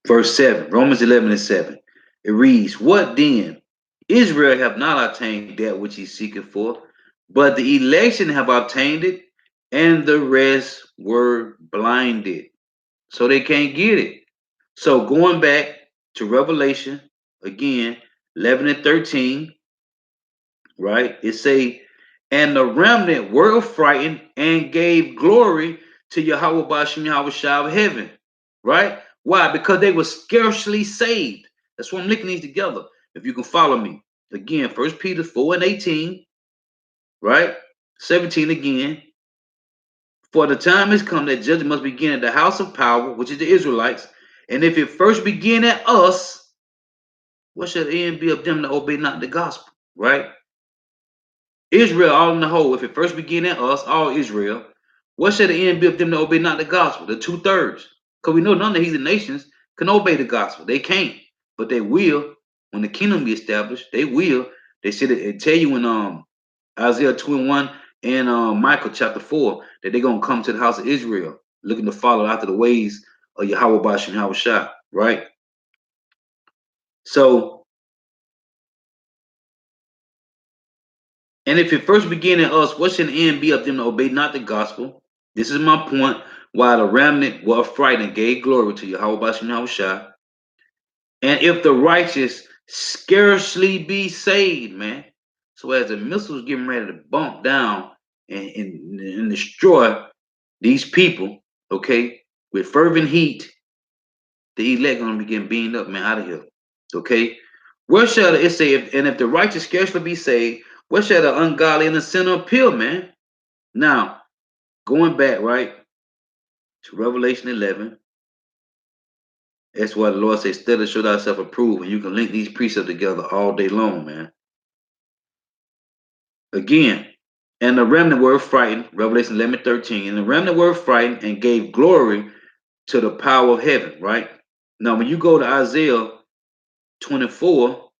A: 7. Romans 11 and 7. It reads, what then? Israel have not obtained that which he seeketh for, but the election have obtained it, and the rest were blinded. So they can't get it. So going back to Revelation, again, 11 and 13, right? It say, and the remnant were frightened and gave glory to Yahweh Bashem Yahweh Shah of heaven, right? Why? Because they were scarcely saved. That's why I'm linking these together. If you can follow me. Again, 1 Peter 4 and 18, right? 17 again. For the time has come that judgment must begin at the house of power, which is the Israelites. And if it first begin at us, what shall the end be of them that obey not the gospel, right? Israel all in the whole, if it first begin at us, all Israel, what shall the end be of them that obey not the gospel? The 2/3. Because we know none of the heathen nations can obey the gospel. They can't, but they will when the kingdom be established. They will. They said it tell you in Isaiah 21 and Michael chapter 4 that they're gonna come to the house of Israel, looking to follow after the ways of Yahweh Bashem Yahweh Shah, right? So, and if it first begin in us, what shall the end be of them to obey not the gospel? This is my point. While the remnant were frightened, gave glory to Yahweh Bashem Yahweh Shah. And if the righteous scarcely be saved, man. So as the missiles getting ready to bump down and destroy these people, okay, with fervent heat, the elect gonna be getting beamed up, man, out of here. Okay. Where shall it say if the righteous scarcely be saved, where shall the ungodly and the sinner appear, man? Now, going back, right, to Revelation 11, that's why the Lord says, study to show thyself approved, and you can link these precepts together all day long, man. Again, and the remnant were frightened, Revelation 11, 13, and the remnant were frightened and gave glory to the power of heaven, right? Now, when you go to Isaiah 24,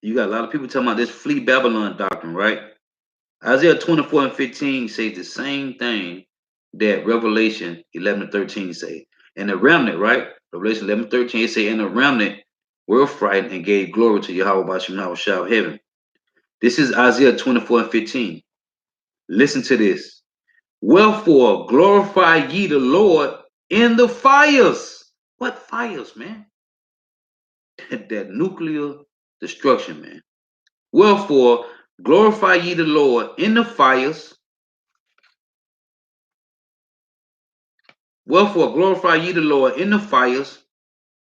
A: you got a lot of people talking about this flee Babylon doctrine, right? Isaiah 24 and 15 says the same thing that Revelation 11 and 13 say. And the remnant, right? Revelation 11 and 13, it say, and the remnant were frightened and gave glory to Yahweh Bashem Yahweh Shah of heaven. This is Isaiah 24 and 15. Listen to this. Wherefore glorify ye the Lord in the fires. What fires, man? That nuclear destruction, man. Wherefore glorify ye the Lord in the fires. Wherefore glorify ye the Lord in the fires,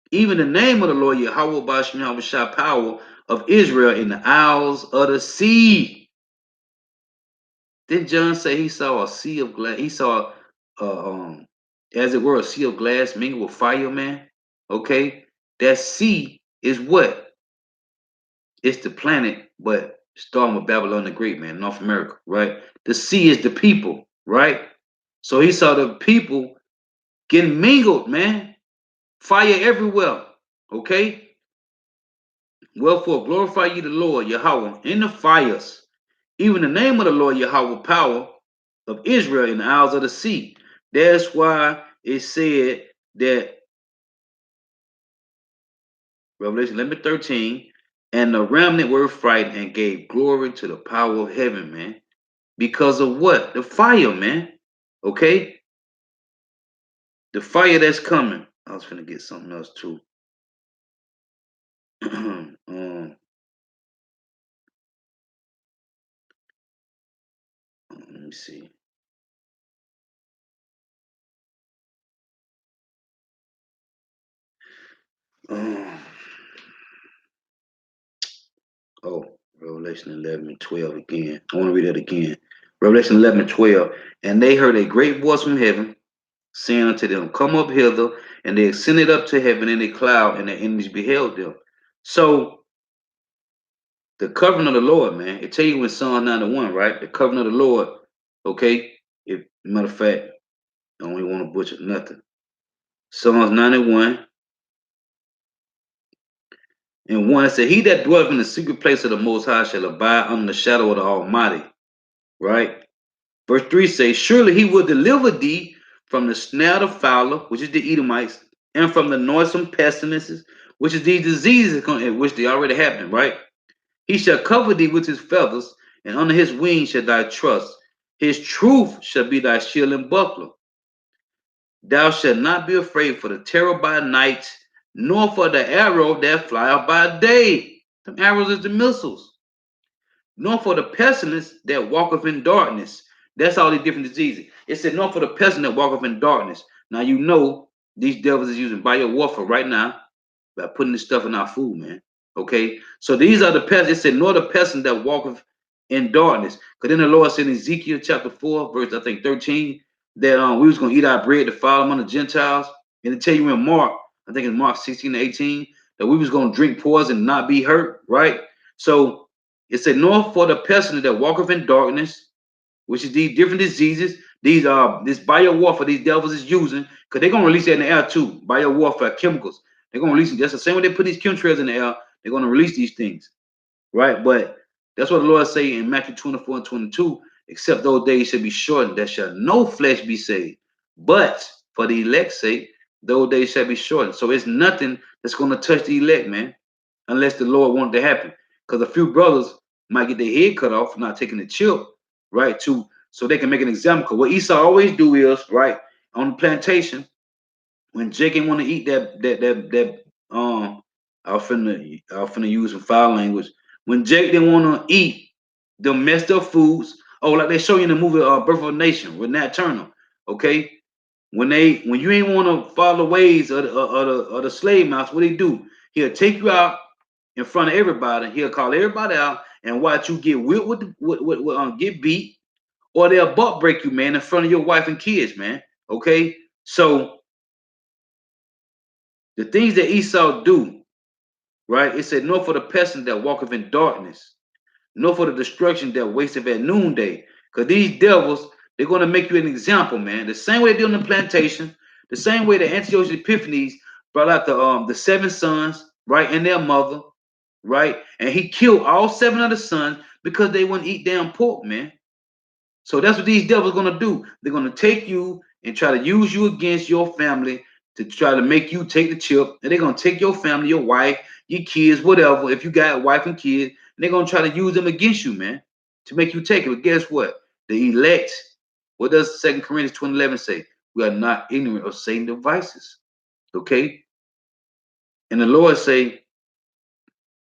A: even the name of the Lord Yahweh Bashem Yahweh Shah power of Israel in the isles of the sea. Didn't John say he saw a sea of glass? He saw, as it were, a sea of glass mingled with fire, man. Okay, that sea is what? It's the planet, but starting with Babylon the Great, man, North America, right? The sea is the people, right? So he saw the people getting mingled, man. Fire everywhere, okay? Wherefore glorify ye the Lord Yahweh in the fires, even the name of the Lord Yahweh power of Israel in the isles of the sea. That's why it said that Revelation 11:13, And the remnant were frightened and gave glory to the power of heaven, man. Because of what? The fire, man. Okay? The fire that's coming. I was finna get something else too. Let me see. Um, oh, Revelation 11 and 12 again. I want to read that again. Revelation 11 and 12. And they heard a great voice from heaven saying unto them, come up hither. And they ascended up to heaven in a cloud, and their enemies beheld them. So the covenant of the Lord, man, it tell you in Psalm 91, right? The covenant of the Lord, okay? If matter of fact, I don't even want to butcher nothing. Psalms 91 and 1 said, he that dwelleth in the secret place of the Most High shall abide under the shadow of the Almighty, right? Verse 3 says, surely he will deliver thee from the snare of the fowler, which is the Edomites, and from the noisome pestilences, which is these diseases, which they already happened, right? He shall cover thee with his feathers, and under his wings shall thy trust. His truth shall be thy shield and buckler. Thou shalt not be afraid for the terror by night, nor for the arrow that flieth by day. Some arrows is the missiles. Nor for the pestilence that walketh in darkness. That's all these different diseases. It said, nor for the pestilence that walketh in darkness. Now you know these devils is using bio warfare right now by putting this stuff in our food, man. Okay, so these are the pests. It said, nor the pestilence that walketh in darkness. Because then the Lord said in Ezekiel chapter 4, verse I think 13, that we was gonna eat our bread to follow among the Gentiles. And to tell you in Mark, I think it's Mark 16 to 18, that we was gonna drink poison and not be hurt, right? So it said, nor for the pestilence that walketh in darkness, which is these different diseases, these this bio warfare these devils is using, because they're gonna release that in the air too. Bio warfare chemicals. They're gonna release it. That's the same way they put these chemtrails in the air, they're gonna release these things. Right? But that's what the Lord say in Matthew 24 and 22, except those days shall be shortened, that shall no flesh be saved. But for the elect's sake, those days shall be shortened. So it's nothing that's gonna touch the elect, man, unless the Lord wanted to happen. Because a few brothers might get their head cut off for not taking the chip, right? So they can make an example. Because what Esau always do is, right, on the plantation, when Jacob want to eat that I was finna use some foul language. When Jake didn't want to eat the messed up foods, oh, like they show you in the movie Birth of a Nation with Nat Turner, okay? When you ain't want to follow the ways of the slave master, what he do? He'll take you out in front of everybody. He'll call everybody out and watch you get whipped get beat, or they'll butt break you, man, in front of your wife and kids, man. Okay, so the things that Esau do, right? It said, nor for the pestilence that walketh in darkness, nor for the destruction that wasteth at noonday. Because these devils, they're going to make you an example, man. The same way they did on the plantation, the same way that Antiochus Epiphanes brought out the seven sons, right, and their mother, right? And he killed all seven of the sons because they wouldn't eat damn pork, man. So that's what these devils are gonna do. They're gonna take you and try to use you against your family to try to make you take the chip. And they're gonna take your family, your wife, your kids, whatever. If you got a wife and kids, and they're gonna try to use them against you, man, to make you take it. But guess what? The elect, what does 2 Corinthians 20:11 say? We are not ignorant of Satan's devices. Okay? And the Lord say,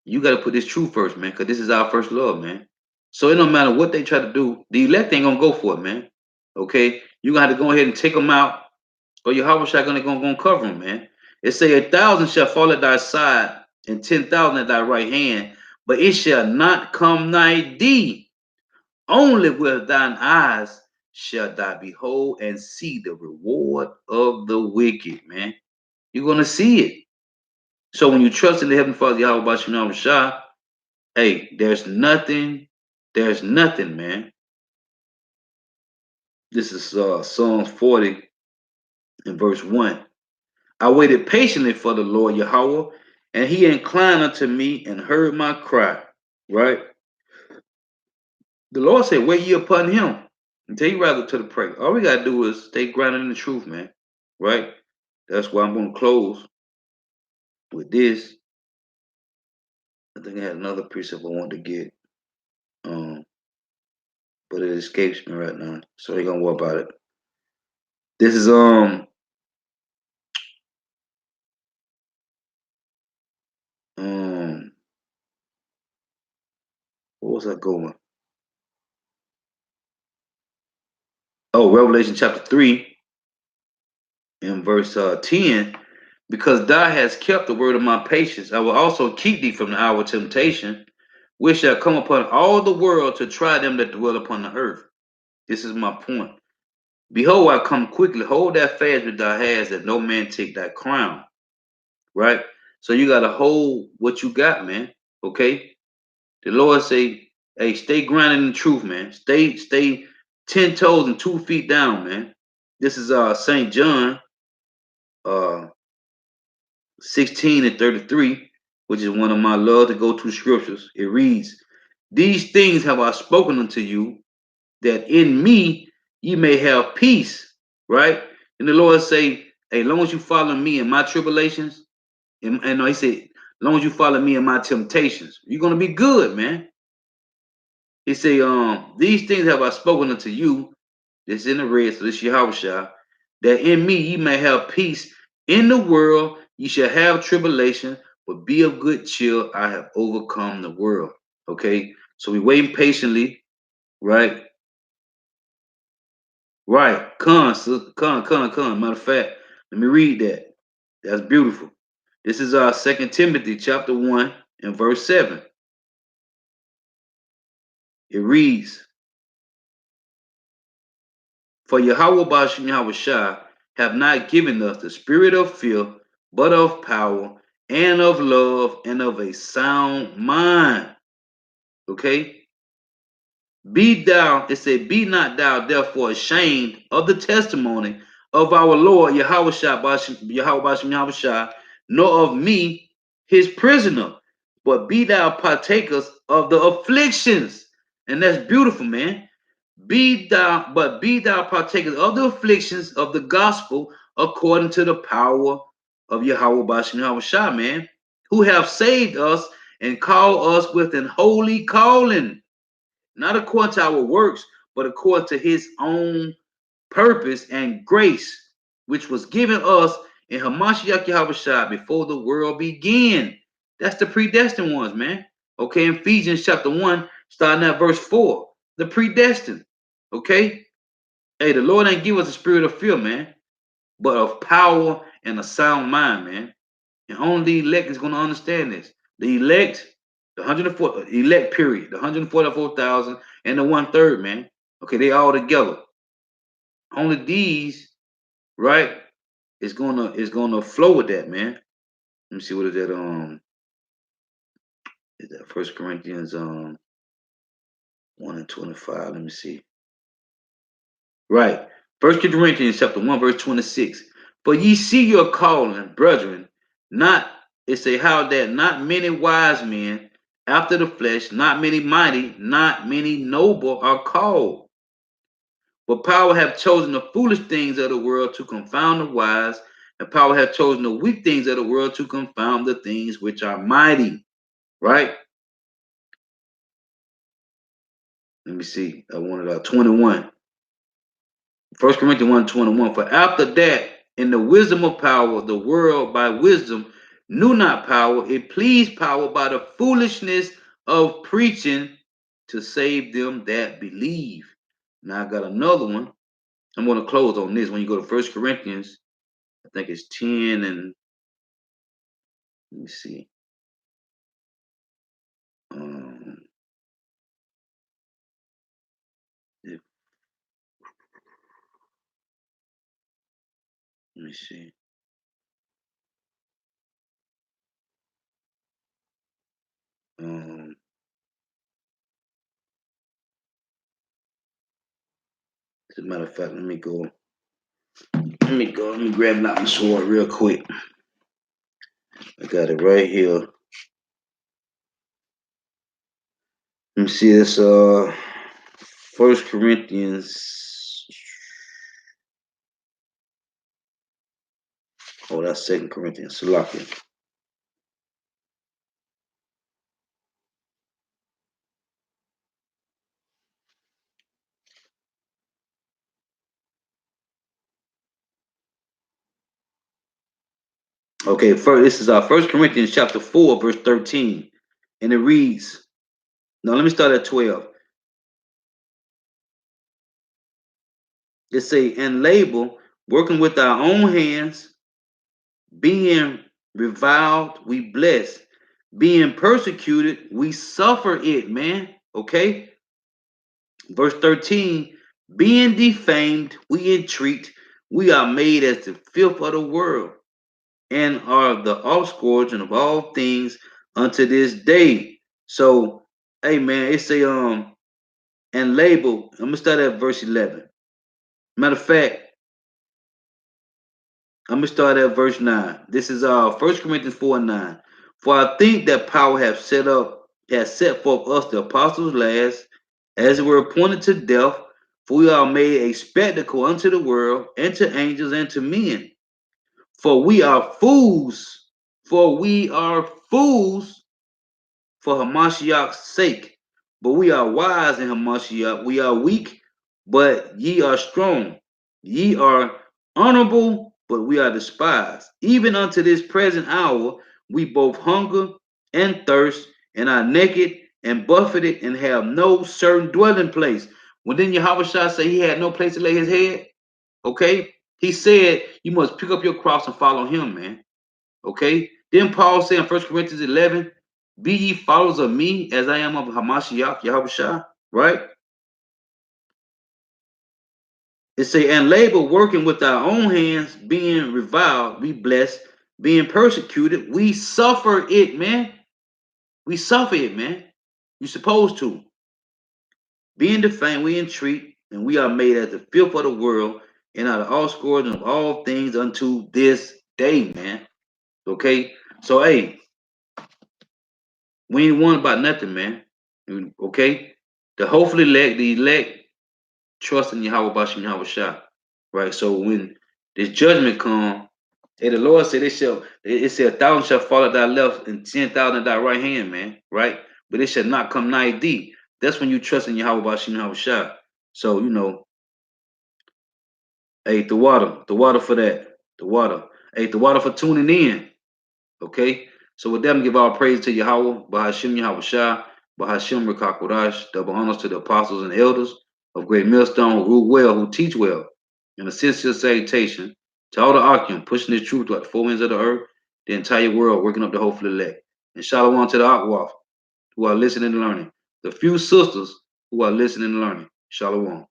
A: you got to put this truth first, man, because this is our first love, man. So it don't matter what they try to do, the elect ain't gonna go for it, man. Okay, you got to go ahead and take them out, or your Yahweh shall gonna cover them, man. It say 1,000 shall fall at thy side, and 10,000 at thy right hand, but it shall not come nigh thee. Only with thine eyes shall thou behold and see the reward of the wicked, man. You're gonna see it. So when you trust in the Heavenly Father, Yahweh Bashem Shah, hey, there's nothing, man. This is Psalms 40 and verse 1. I waited patiently for the Lord Yahweh, and he inclined unto me and heard my cry. Right? The Lord said, wait ye upon him until he rather to the prey. All we gotta do is stay grounded in the truth, man. Right? That's why I'm gonna close with this. I think I had another precept I wanted to get, um, but it escapes me right now. So ain't gonna worry about it. This is um what was I going? Oh, Revelation chapter 3 in verse 10. Because thou hast kept the word of my patience, I will also keep thee from the hour of temptation, which shall come upon all the world to try them that dwell upon the earth. This is my point. Behold, I come quickly. Hold that fast with thy hands, that no man take thy crown. Right? So you gotta hold what you got, man. Okay? The Lord say, hey, stay grounded in truth, man. Stay 10 toes and 2 feet down, man. This is St. John uh 16 and 33, which is one of my love to go to scriptures. It reads, these things have I spoken unto you, that in me ye may have peace. Right? And the Lord say, hey, as long as you follow me in my tribulations, and he said, as long as you follow me in my temptations, you're gonna be good, man. He say, these things have I spoken unto you. This in the red, so this Yahweh, that in me ye may have peace. In the world ye shall have tribulation, but be of good cheer. I have overcome the world. Okay, so we waiting patiently, right? Right. Con. Matter of fact, let me read that. That's beautiful. This is our Second Timothy chapter 1 and verse 7. It reads, for Yahweh Bashem Yahweh Shai have not given us the spirit of fear, but of power and of love and of a sound mind. Okay? It said, be not thou therefore ashamed of the testimony of our Lord Yahweh Bashem Yahweh Shai, nor of me, his prisoner, but be thou partakers of the afflictions. And that's beautiful, man. Be thou partakers of the afflictions of the gospel according to the power of Yahweh Bashem Yahweh Shai, man, who have saved us and called us with an holy calling, not according to our works, but according to his own purpose and grace, which was given us in Hamashiach Yahweh Shai before the world began. That's the predestined ones, man. Okay, in Ephesians chapter 1, starting at verse 4. The predestined. Okay? Hey, the Lord ain't give us a spirit of fear, man, but of power and a sound mind, man. And only the elect is going to understand this. The elect, the 104, elect period, the 144,000 and the 1/3, man. Okay, they all together. Only these, right, is gonna flow with that, man. Let me see what is that. Is that First Corinthians 1 and 25? Let me see. Right. First Corinthians chapter 1, verse 26. For ye see your calling, brethren, not it say how that not many wise men after the flesh, not many mighty, not many noble are called. But power have chosen the foolish things of the world to confound the wise, and power have chosen the weak things of the world to confound the things which are mighty. Right? Let me see. I wanted 21. First Corinthians 1:21. For after that, in the wisdom of power, the world by wisdom knew not power. It pleased power by the foolishness of preaching to save them that believe. Now I got another one. I'm going to close on this. When you go to First Corinthians, I think it's 10 and let me see. Um, let me see. Um, as a matter of fact, let me go. Let me grab out my sword real quick. I got it right here. Let me see this. First Corinthians. Oh, that's Second Corinthians. Salakia. Okay, first this is our First Corinthians chapter 4, verse 13. And it reads, now let me start at 12. It say, and labor, working with our own hands, being reviled, we bless. Being persecuted, we suffer it, man. Okay? Verse 13, being defamed, we entreat, we are made as the filth of the world, and are the offscourging of all things unto this day. So, hey man, it say and label. I'm gonna start at verse 11. Matter of fact, I'm gonna start at verse 9. This is First Corinthians 4 and 9. For I think that power has set forth us the apostles last, as it were appointed to death, for we are made a spectacle unto the world, and to angels, and to men. For we are fools, for Hamashiach's sake. But we are wise in Hamashiach. We are weak, but ye are strong. Ye are honorable, but we are despised. Even unto this present hour, we both hunger and thirst, and are naked and buffeted, and have no certain dwelling place. When then Yahweh Shah say he had no place to lay his head, okay? He said you must pick up your cross and follow him, man. Okay? Then Paul said in 1 Corinthians 11, be ye followers of me as I am of Hamashiach, Yahushua, right? It say, and labor working with our own hands, being reviled, we bless, being persecuted, we suffer it, man. We suffer it, man. You supposed to. Being defamed, we entreat, and we are made as the filth of the world, and are the offscourging of all things unto this day, man. Okay? So, hey, we ain't worried about nothing, man. Okay? The elect trust in Yahweh Bashim Yahweh Shah. Right? So when this judgment come, hey, the Lord said it said 1,000 shall fall at thy left and 10,000 at thy right hand, man. Right? But it shall not come nigh thee. That's when you trust in Yahweh Bashim Yahweh Shah. So, hey, the water for that. The water. Hey, the water for tuning in. Okay? So with them, give all praise to Yahweh, Bahashim Yahweh Shah, Bahashim Rekakodash, double honors to the apostles and elders of Great Millstone who rule well, who teach well, and a sincere salutation to all the Akim pushing the truth like the four winds of the earth, the entire world working up the hopeful elect. And shalom to the Akwaf who are listening and learning, the few sisters who are listening and learning. Shalom.